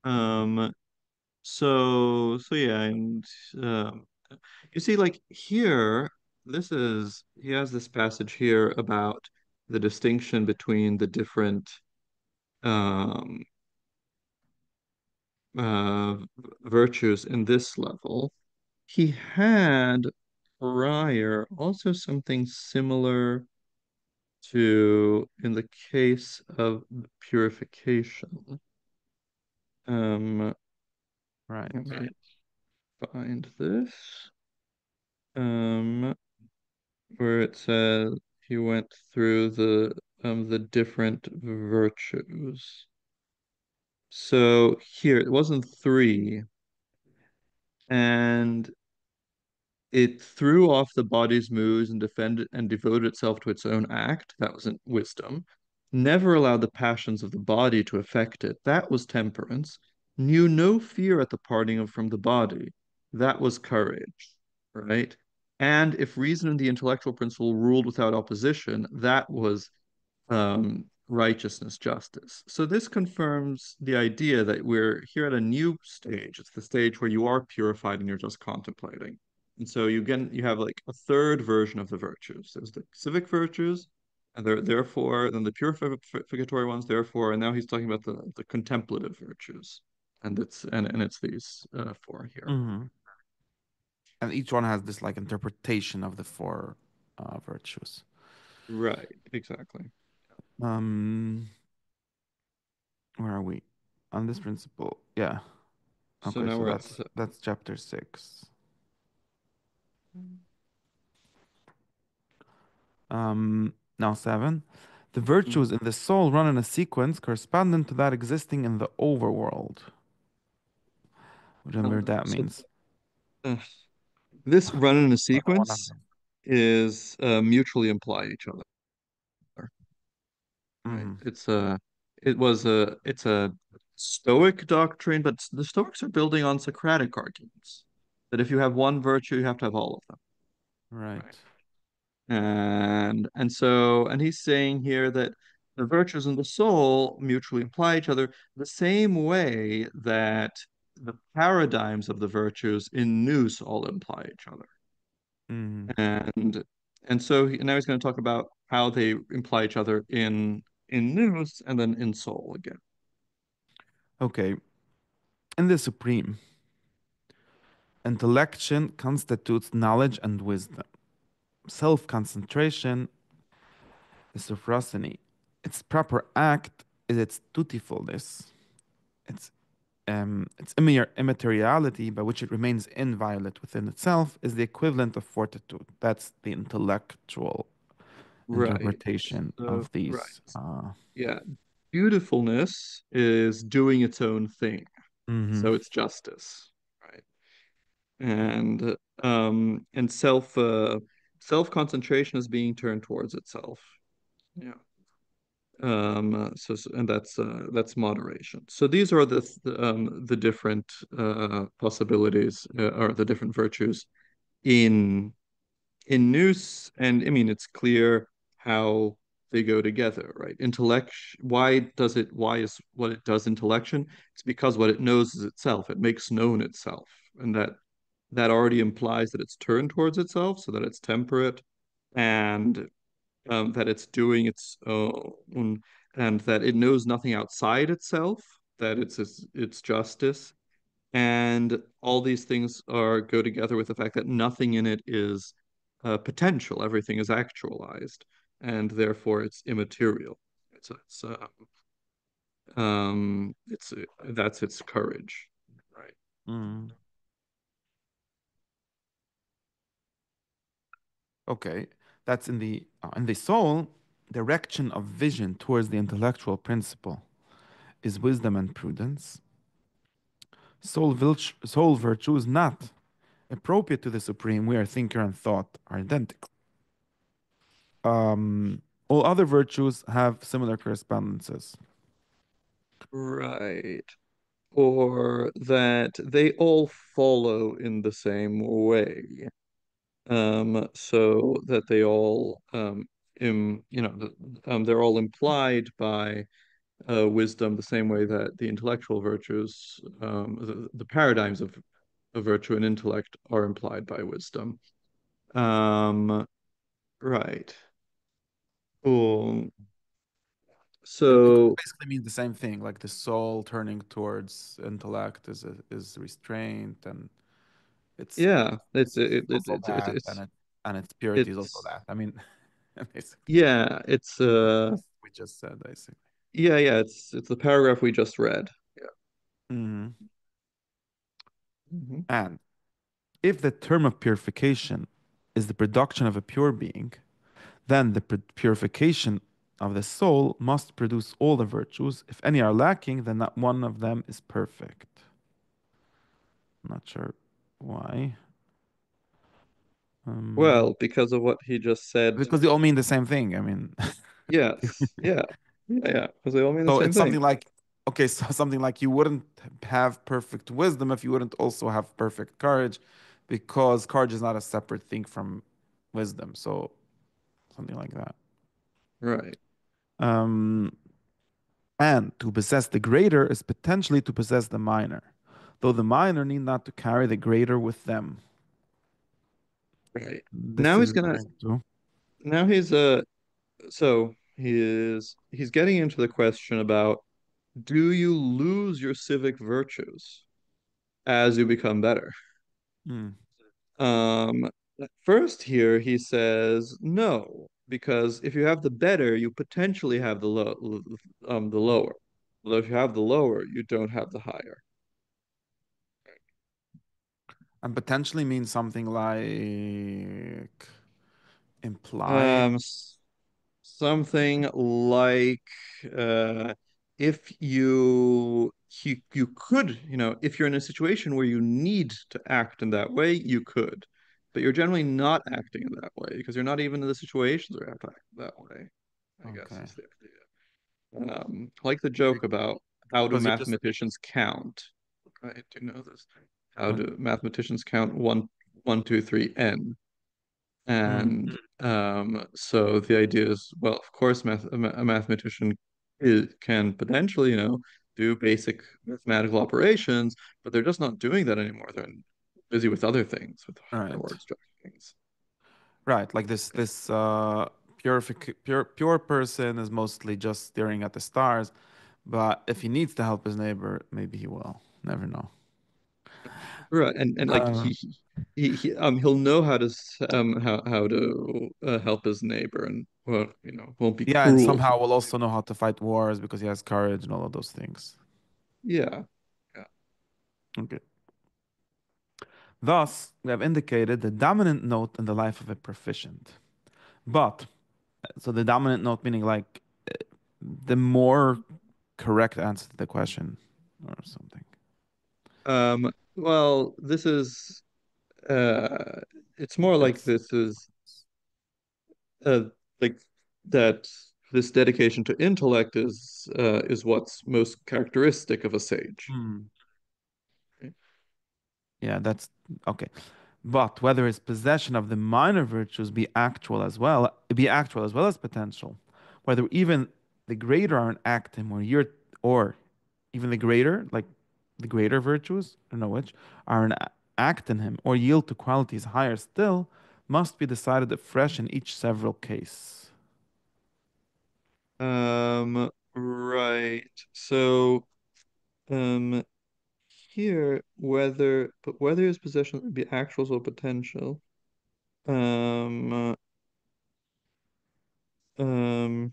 Um, so yeah, and um, you see, like here, he has this passage here about the distinction between the different um, uh, virtues in this level. He had prior also something similar to in the case of purification. Um, Right. let me find this. Um, where it says he went through the different virtues. So here it wasn't three, and it threw off the body's moods and defended and devoted itself to its own act. That was in wisdom. Never allowed the passions of the body to affect it. That was temperance. Knew no fear at the parting from the body. That was courage, right? And if reason and the intellectual principle ruled without opposition, that was righteousness, justice. So this confirms the idea that we're here at a new stage. It's the stage where you are purified and you're just contemplating. And so you have like a third version of the virtues. There's the civic virtues, and therefore then the purificatory ones, therefore, and now he's talking about the contemplative virtues. And it's these four here. Hmm. And each one has this like interpretation of the four virtues. Right, exactly. Um, where are we? On this principle, yeah. So Okay, now so we're at that's chapter six. Now seven. The virtues Mhm. in the soul run in a sequence correspondent to that existing in the overworld. Whatever that So means. uh, this run in a I don't wanna- sequence is mutually imply each other, right? Mhm. It's a Stoic doctrine, but the Stoics are building on Socratic arguments that if you have one virtue, you have to have all of them, Right. right? And he's saying here that the virtues and the soul mutually imply each other the same way that the paradigms of the virtues in nous all imply each other. Mm. And now he's going to talk about how they imply each other in nous and then in soul again. Okay. In the Supreme, intellection constitutes knowledge and wisdom. Self concentration is sophrosyny. Its proper act is its dutifulness. Its immateriality, by which it remains inviolate within itself, is the equivalent of fortitude. That's the intellectual Right. interpretation So, of right. these. Yeah. Beautifulness is doing its own thing. Mhm. So it's justice. Right. And self-concentration is being turned towards itself. Yeah. And that's moderation. So these are the different possibilities or the different virtues in nous, and I mean it's clear how they go together, right? Intellect, why is what it does intellection? It's because what it knows is itself. It makes known itself, and that already implies that it's turned towards itself, so that it's temperate, and that it's doing its own, and that it knows nothing outside itself, that it's justice, and all these things are go together with the fact that nothing in it is potential. Everything is actualized, and therefore it's immaterial. It's that's its courage, right? Mm. Okay, that's in the soul. Direction of vision towards the intellectual principle is wisdom and prudence. Soul virtue is not appropriate to the supreme, where thinker and thought are identical. Um, all other virtues have similar correspondences. Right. Or that they all follow in the same way. So that they all they're all implied by wisdom the same way that the intellectual virtues, the paradigms of virtue and intellect are implied by wisdom. Um, right. Cool. It could So basically mean the same thing, like the soul turning towards intellect is restraint, and its yeah, justice is also that, and its purity is also it's that. I mean, basically, yeah, we just said basically. it's the paragraph we just read. Yeah. Mhm. Mhm. And if the term of purification is the production of a pure being, then the purification of the soul must produce all the virtues. If any are lacking, then not one of them is perfect. I'm not sure why. Um, Well, because of what he just said. because they all mean the same thing. I mean, Yes. Yeah. Yeah. Because they all mean the so same it's thing. something like, okay, so something like you wouldn't have perfect wisdom if you wouldn't also have perfect courage, because courage is not a separate thing from wisdom. So something like that. Right. Um, and to possess the greater is potentially to possess the minor, though the minor need not to carry the greater with them. Right. This Now is he's gonna referring to. now he's getting into the question about, do you lose your civic virtues as you become better? Hmm, Um, First here he says no, because if you have the better, you potentially have the lower. Although if you have the lower, you don't have the higher. and potentially means something like implied. Um, s- Something like uh, if you could, if you're in a situation where you need to act in that way, you could, but you're generally not acting in that way because you're not even in the situations where you have to act that way, I guess Okay. is the idea. Like the joke about how do Because you're just mathematicians count, right? Do you know this? How what? do mathematicians count one, two, three, n? Mm, And so the idea is, well, of course, a mathematician can potentially, do basic mathematical operations, but they're just not doing that anymore. They're busy with other things, with higher right. order structures. Right. Like this pure person is mostly just staring at the stars, but if he needs to help his neighbor, maybe he will. Never know. Right, and like Uh, he'll know how to how to help his neighbor, and well, won't be yeah, and cruel to somehow his will also neighbor. know how to fight wars because he has courage and all of those things. Yeah, yeah. Okay. Thus, we have indicated the dominant note in the life of a proficient. But, so the dominant note meaning like the more correct answer to the question or something. Well, this is uh, it's more like It's this is uh like that this dedication to intellect is what's most characteristic of a sage. Hmm. Yeah, that's okay. But whether his possession of the minor virtues be actual as well as potential, whether even the greater are an act him or even the greater, like the greater virtues, I don't know which, are an act in him or yield to qualities higher still, must be decided afresh in each several case. Right. So, um, here, whether his possession would be actuals or potential. Um, um,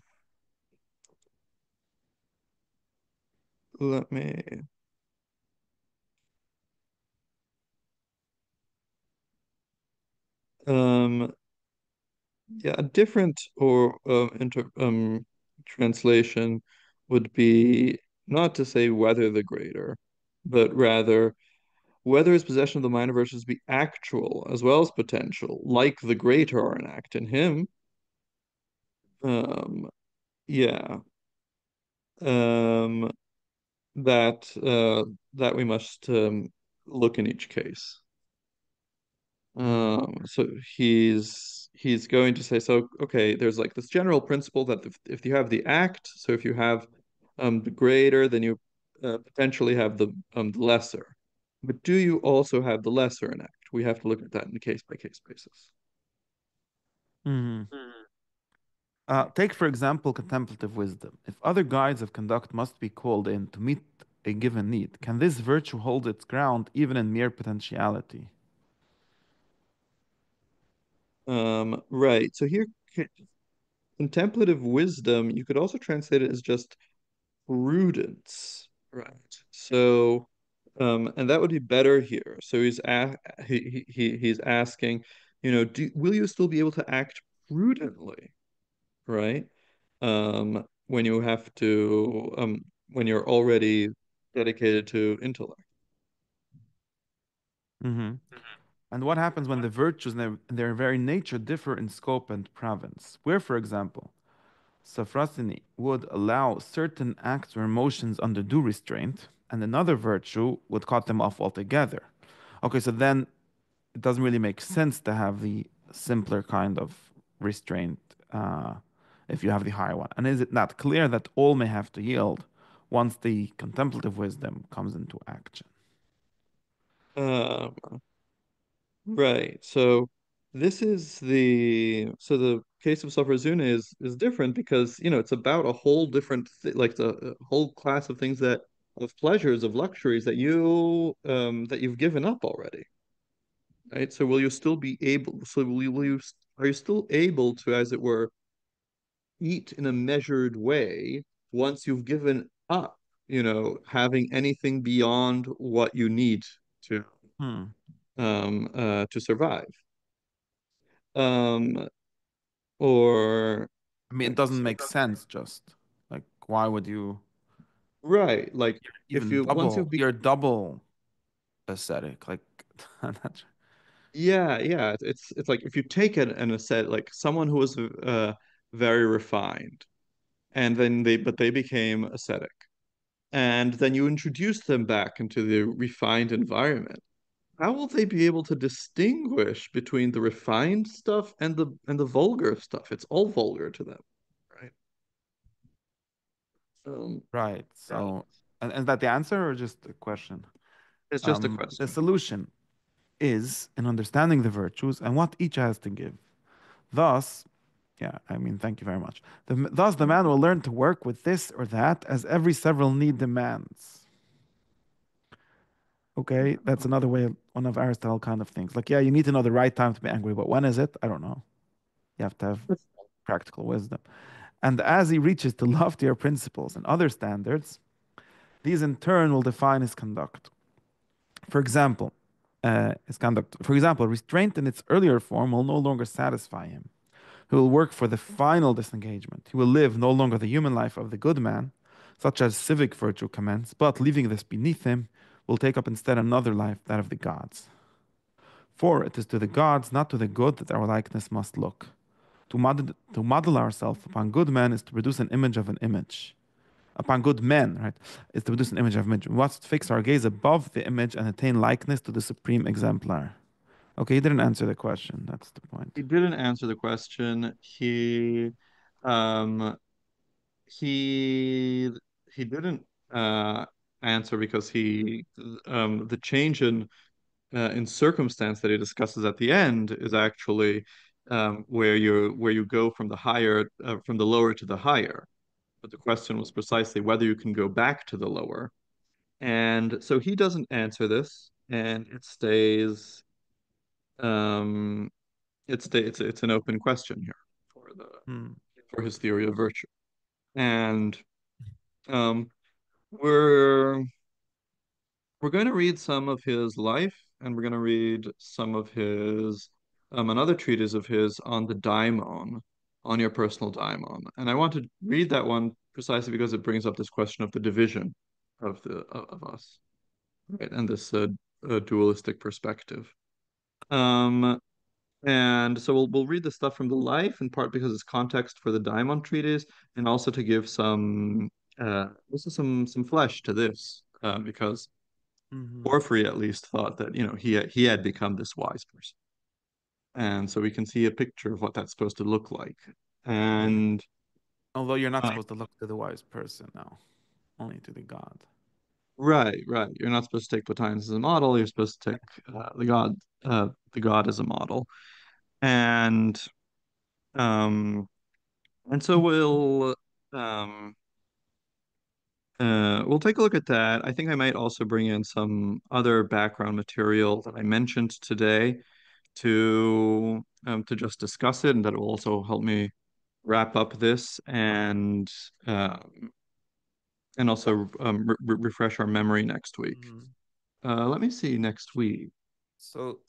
let me, um, yeah, a different or translation would be not to say whether the greater, but rather whether his possession of the minor virtues be actual as well as potential, like the greater are an act in him. Um, yeah. Um, that that we must look in each case. So he's going to say, so okay, there's like this general principle that if you have the act, so if you have the greater, then you potentially have the lesser. But do you also have the lesser in act? We have to look at that in a case by case basis. Mhm. Take, for example, contemplative wisdom. If other guides of conduct must be called in to meet a given need, can this virtue hold its ground even in mere potentiality? Right. So here, contemplative wisdom, you could also translate it as just prudence, right? So, and that would be better here. So he's asking, will you still be able to act prudently, right? When you have to, when you're already dedicated to intellect. Hmm. And what happens when the virtues in their very nature differ in scope and province? Where, for example, Sophrosiny would allow certain acts or emotions under due restraint, and another virtue would cut them off altogether. Okay, so then it doesn't really make sense to have the simpler kind of restraint if you have the higher one. And is it not clear that all may have to yield once the contemplative wisdom comes into action? Um, Right. So the case of Sofrazuna is different because it's about a whole different like the whole class of things of pleasures of luxuries that you've given up already. Right. So will you still be able? So will you are you still able to, as it were, eat in a measured way once you've given up, having anything beyond what you need to Hmm. to survive? Um, or I mean, it right, doesn't so make sense just like why would you right, like if even you once double? you've be You're double ascetic. Like, I'm not sure. yeah, it's like if you take an asset like someone who was very refined and then they became ascetic and then you introduce them back into the refined environment. how will they be able to distinguish between the refined stuff and the vulgar stuff? It's all vulgar to them, right? Um, Right. right. So, and is that the answer or just a question? It's just a The question. solution is in understanding the virtues and what each has to give. Thus, yeah, I mean, thank you very much. Thus, the man will learn to work with this or that as every several need demands. Okay, that's another way, one of Aristotle kind of things. Like, yeah, you need to know the right time to be angry, but when is it? I don't know. You have to have practical wisdom. And as he reaches to loftier principles and other standards, these in turn will define his conduct. For example, restraint in its earlier form will no longer satisfy him. He will work for the final disengagement. He will live no longer the human life of the good man, such as civic virtue commands, but leaving this beneath him, will take up instead another life, that of the gods. For it is to the gods, not to the good, that our likeness must look. To model ourselves upon good men is to produce an image of an image. Upon good men, right, is to produce an image of an image. We must fix our gaze above the image and attain likeness to the supreme exemplar. Okay, you didn't answer the question. That's the point. He didn't answer the question. Um, he he didn't uh answer because the change in circumstance that he discusses at the end is actually where you go from from the lower to the higher. But the question was precisely whether you can go back to the lower. And so he doesn't answer this, and um it's an open question here for the Hmm. for his theory of virtue. And um we're we're going to read some of his life, and we're going to read some of his another treatise of his on the daimon, on your personal daimon. And I want to read that one precisely because it brings up this question of the division of us, right? And this dualistic perspective. Um, and so we'll read the stuff from the life, in part because it's context for the daimon treatise, and also to give also some flesh to this, because Hmm. Porphyry at least thought that, he had become this wise person. And so we can see a picture of what that's supposed to look like. And Although you're not uh, supposed to look to the wise person now, only to the God. right, right. You're not supposed to take Plotinus as a model. You're supposed to take the god as a model. And um, and so um, we'll take a look at that. I think I might also bring in some other background material that I mentioned today to just discuss it, and that will also help me wrap up this um, and also refresh our memory next week. Mhm. Let me see next week. So,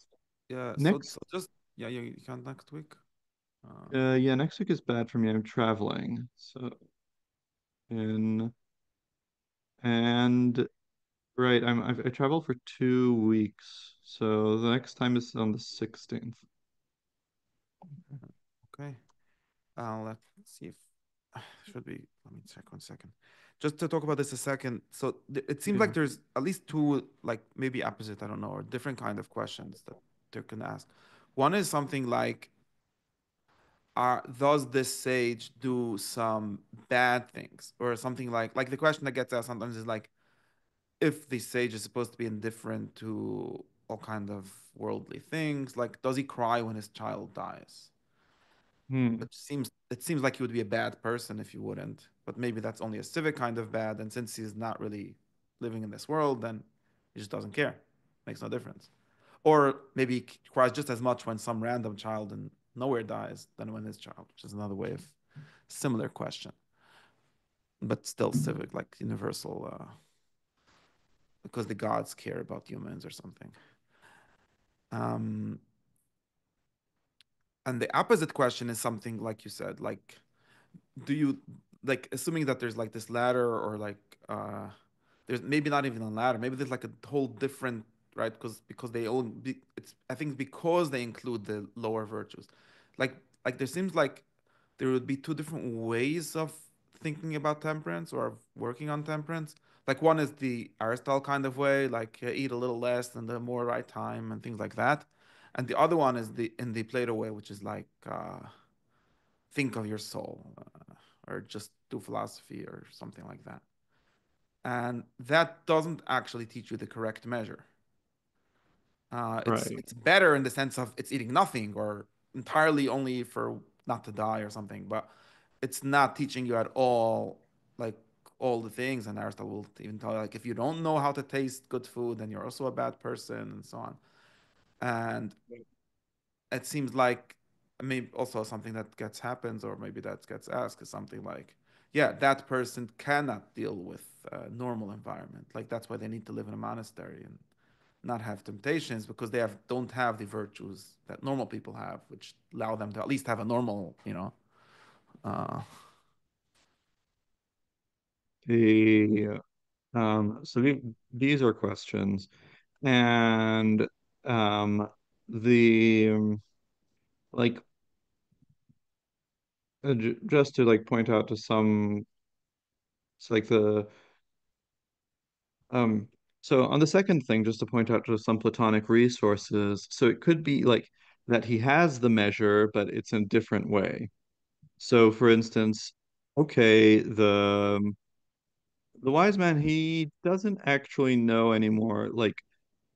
yeah, Next, so just, yeah, you can next week. Uh, yeah, next week is bad for me. I'm traveling, so in and right, I travel for 2 weeks, so the next time is on the 16th. okay. Let's see if should be. Let me check 1 second. Just to talk about this a second. So it seems Yeah. like there's at least two, like maybe opposite, I don't know, or different kind of questions that they can ask. One is something like, does this sage do some bad things, or something like the question that gets asked sometimes is like, if the sage is supposed to be indifferent to all kind of worldly things, like does he cry when his child dies? Hmm. It seems like he would be a bad person if he wouldn't, but maybe that's only a civic kind of bad, and since he's not really living in this world, then he just doesn't care. Makes no difference. Or maybe he cries just as much when some random child in nowhere dies than when his child, which is another way of similar question, but still civic, like universal, because the gods care about humans or something. Um, and the opposite question is something like you said, like, do you, like, assuming that there's like this ladder, or like, there's maybe not even a ladder, maybe there's like a whole different, right, because they all it's, I think, because they include the lower virtues, like there seems like there would be two different ways of thinking about temperance or of working on temperance. Like one is the Aristotle kind of way, like eat a little less and the more right time and things like that. And the other one is the in the Plato way, which is like think of your soul, or just do philosophy or something like that. And that doesn't actually teach you the correct measure. It's Right. it's better in the sense of it's eating nothing or entirely only for not to die or something, but it's not teaching you at all like all the things. And Aristotle will even tell you like if you don't know how to taste good food, then you're also a bad person and so on. And it seems like maybe also something that gets happens or maybe that gets asked is something like, yeah, that person cannot deal with a normal environment. Like that's why they need to live in a monastery and not have temptations because they don't have the virtues that normal people have, which allow them to at least have a normal, uh, The so these are questions, and the like just to like point out to some, it's like the um so on the second thing, just to point out to some Platonic resources, so it could be like that he has the measure, but it's in a different way. So for instance, okay, the wise man, he doesn't actually know anymore like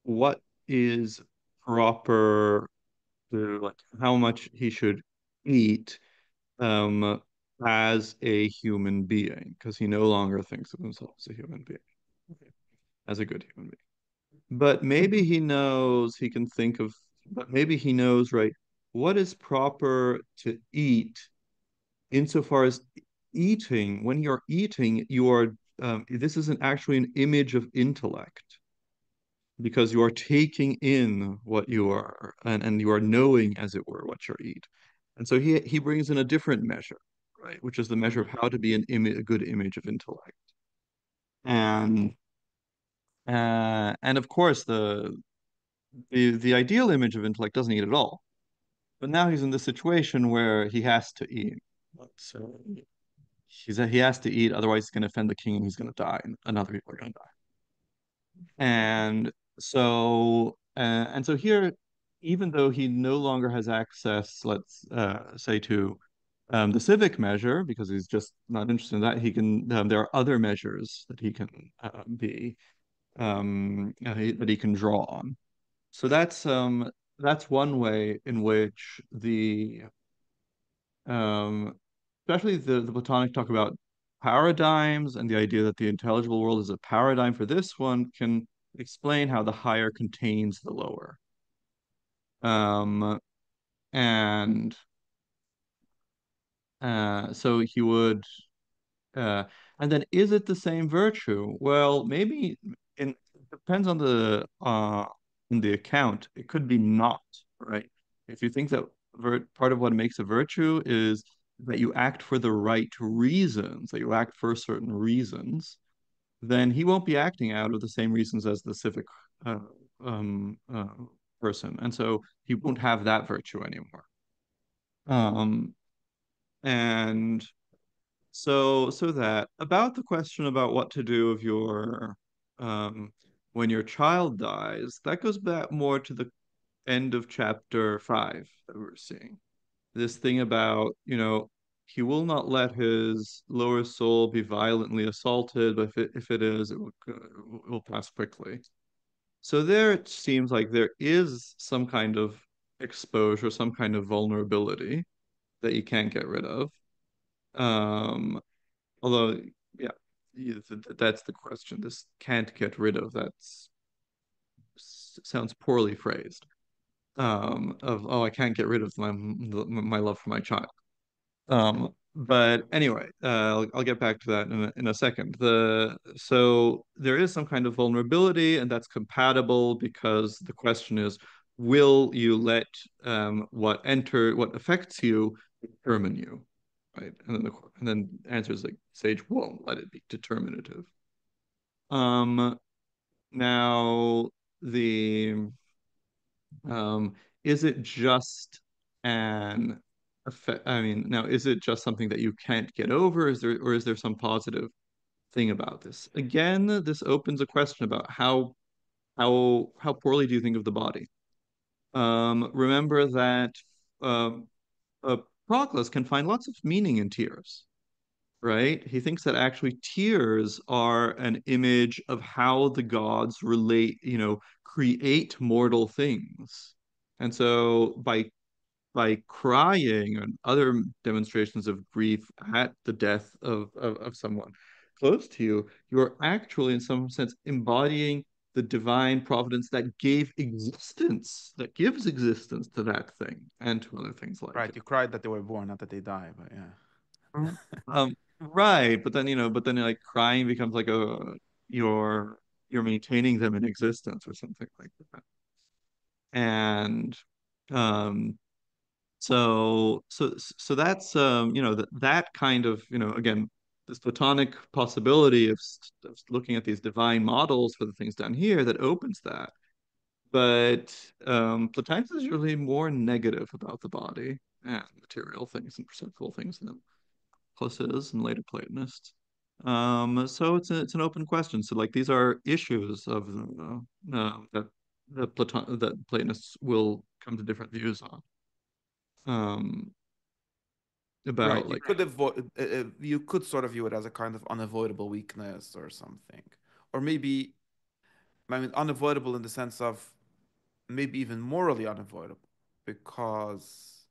what is proper to like how much he should eat um as a human being, because he no longer thinks of himself as a human being, as a good human being. But maybe he knows he can think of, but maybe he knows, right, what is proper to eat insofar as eating, when you're eating, you are, this isn't actually an image of intellect because you are taking in what you are, and you are knowing, as it were, what you eat. And so he brings in a different measure, right, which is the measure of how to be a good image of intellect. And and of course the ideal image of intellect doesn't eat at all. But now he's in this situation where he has to eat. So he has to eat, otherwise he's going to offend the king and he's going to die, and other people are going to die. And so here, even though he no longer has access, let's say, to the civic measure, because he's just not interested in that, he can. There are other measures that he can that he can draw on. So that's one way in which um, especially the Platonic talk about paradigms, and the idea that the intelligible world is a paradigm for this one can explain how the higher contains the lower. Um, and so he would, uh, and then is it the same virtue? Well, maybe it depends on the account. It could be not, right? If you think that part of what makes a virtue is that you act for the right reasons, that you act for certain reasons, then he won't be acting out of the same reasons as the civic uh, um, uh, person, and so he won't have that virtue anymore. Um, and so that about the question about what to do of your um, when your child dies, that goes back more to the end of chapter 5 that we're seeing. This thing about, he will not let his lower soul be violently assaulted, but if it is, it will pass quickly. So there it seems like there is some kind of exposure, some kind of vulnerability that you can't get rid of. Um, Although, yeah, that's the question. This can't get rid of. That's sounds poorly phrased. Of, oh, I can't get rid of my love for my child. But anyway, I'll get back to that in a second. So there is some kind of vulnerability, and that's compatible because the question is, will you let what affects you determine you, right? And then the answer is like sage won't let it be determinative. Um, Now the is it just an effect? I mean, now is it just something that you can't get over? Is there some positive thing about this. Again, this opens a question about how poorly do you think of the body? Remember that um, Proclus can find lots of meaning in tears, right? He thinks that actually tears are an image of how the gods relate, create mortal things. And so by crying and other demonstrations of grief at the death of someone close to you, you're actually, in some sense, embodying the divine providence that that gives existence to that thing and to other things like Right. it. You cried that they were born, not that they die, but yeah. Right, but then like crying becomes like you're you're maintaining them in existence or something like that. And um so that's that kind of, again, this Platonic possibility of looking at these divine models for the things down here that opens that. But Plotinus is usually more negative about the body and material things and perceptual things than Plus is and later Platonists. So it's an open question. So like these are issues of that that Platonists will come to different views on. Um, Right. about You like could avoid. You could sort of view it as a kind of unavoidable weakness or something, or maybe I mean unavoidable in the sense of maybe even morally unavoidable, because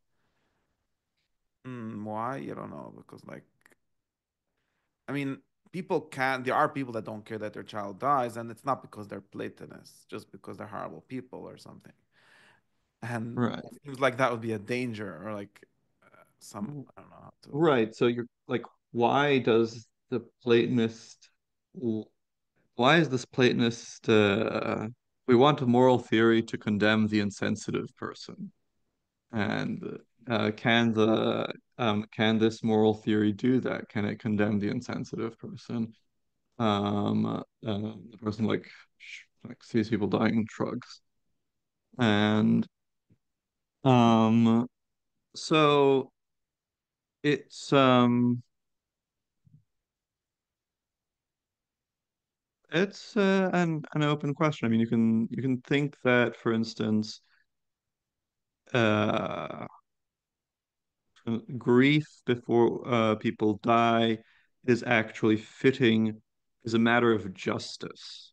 why? I don't know. Because like I mean, people can. There are people that don't care that their child dies, and it's not because they're Platonists, just because they're horrible people or something. And right, it seems like that would be a danger, or like some I don't know how to. right. So you're like, why does the Platonist, why is this Platonist? We want a moral theory to condemn the insensitive person, and can this moral theory do that? Can it condemn the insensitive person? The person like sees people dying and shrugs, and um, so it's it's an open question. I mean, you can think that, for instance, uh, grief before people die is actually fitting, is a matter of justice,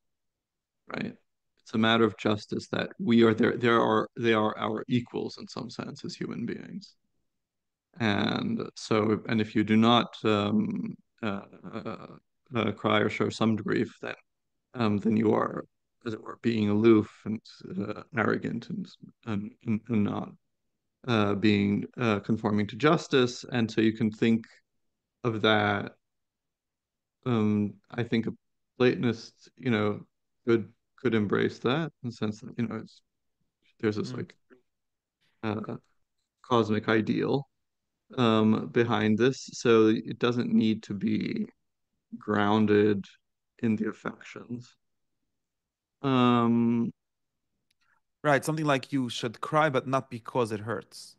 right? It's a matter of justice that we are there. They are our equals in some sense as human beings. And so, and if you do not uh, uh, cry or show some grief, then you are, as it were, being aloof and arrogant and not being conforming to justice. And so you can think of that. I think a Platonist, could embrace that in the sense that, there's this Mm. like uh, cosmic ideal behind this, so it doesn't need to be grounded in the affections. Um, Right, something like you should cry, but not because it hurts.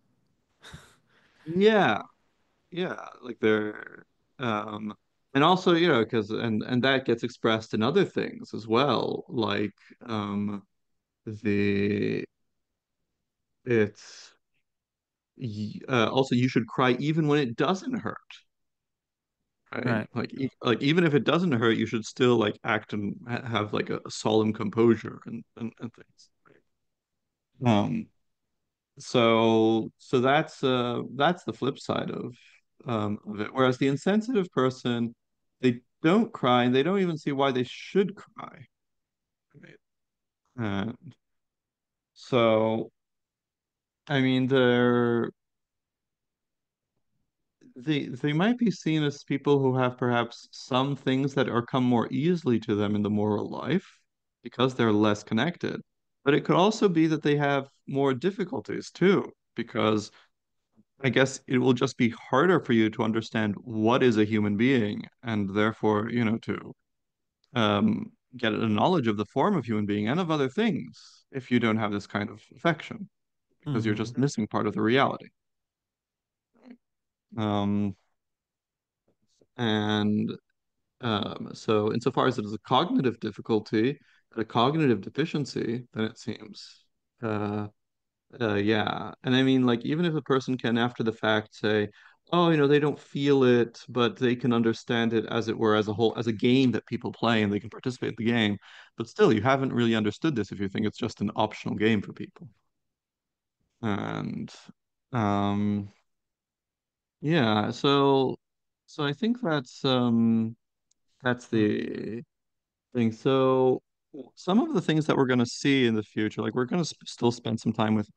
yeah, yeah, like they're um and also, because and that gets expressed in other things as well, like um the it's also you should cry even when it doesn't hurt, right? Right. Like even if it doesn't hurt, you should still like act and have like a solemn composure and things. Um, so that's the flip side of it. Whereas the insensitive person, they don't cry and they don't even see why they should cry. Right? And so I mean they might be seen as people who have perhaps some things that are come more easily to them in the moral life because they're less connected. But it could also be that they have more difficulties too, because I guess it will just be harder for you to understand what is a human being, and therefore, to get a knowledge of the form of human being and of other things if you don't have this kind of affection, because you're Hmm. just missing part of the reality. Um, and So insofar as it is a cognitive difficulty, a cognitive deficiency, then it seems, uh, yeah. And I mean, like, even if a person can, after the fact, say, oh, they don't feel it, but they can understand it, as it were, as a whole, as a game that people play, and they can participate in the game. But still, you haven't really understood this if you think it's just an optional game for people. And um, yeah, so I think that's Mm, the thing. So some of the things that we're going to see in the future, like we're going to still spend some time with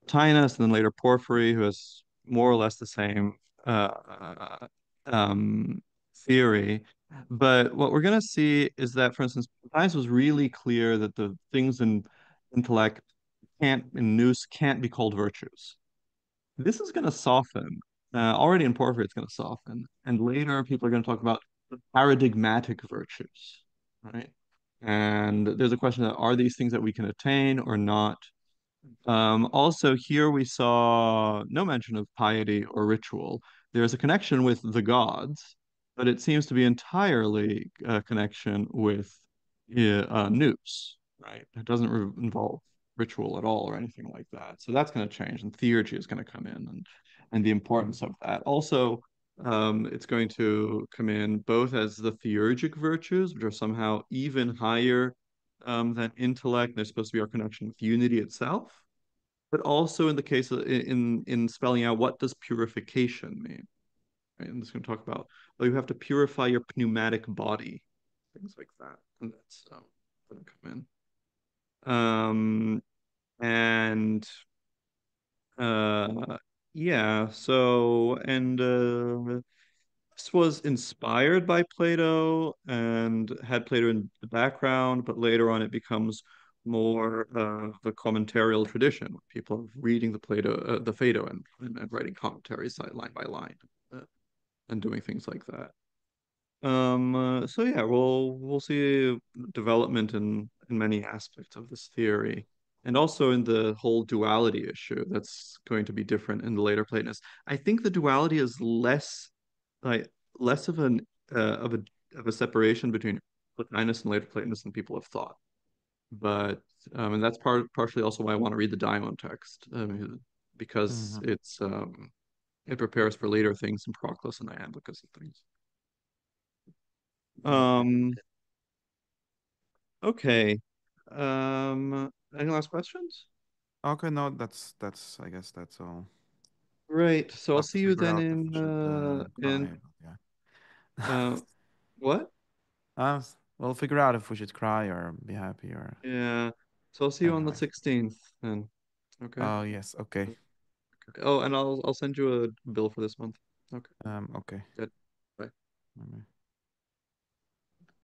Plotinus and then later Porphyry, who has more or less the same uh, um, theory. But what we're going to see is that, for instance, Plotinus was really clear that the things in intellect in nous can't be called virtues. This is going to soften. Already in Porphyry, it's going to soften. And later, people are going to talk about paradigmatic virtues, right? And there's a question that are these things that we can attain or not? Also, here we saw no mention of piety or ritual. There's a connection with the gods, but it seems to be entirely a connection with nous, right? It doesn't involve ritual at all or anything like that. So that's going to change, and theurgy is going to come in, and the importance of that. Also, it's going to come in both as the theurgic virtues, which are somehow even higher than intellect. They're supposed to be our connection with unity itself, but also in the case of in spelling out what does purification mean. Right? And it's going to talk about, well, you have to purify your pneumatic body, things like that, and that's going to come in. And uh, yeah, so and this was inspired by Plato and had Plato in the background, but later on it becomes more the commentarial tradition. People are reading the Phaedo, and writing commentaries line by line, uh, and doing things like that. So yeah, we'll see development in many aspects of this theory, and also in the whole duality issue that's going to be different in the later Platonists. I think the duality is like less of an of a separation between Plotinus and later Platonists than people have thought. But and that's partially also why I want to read the Daimon text, because mhm. it prepares for later things in Proclus and Iamblichus and things. Okay. Um, okay. Any last questions? Okay, no, that's I guess that's all. Right. So I'll Have to see you figure then out if we should in cry, but yeah. uh what? We'll figure out if we should cry or be happy or Yeah. So I'll see you on the anyway. 16th then. Okay. Oh yes, okay. Okay. Oh, and I'll send you a bill for this month. Okay. Okay. Good. Bye. Bye.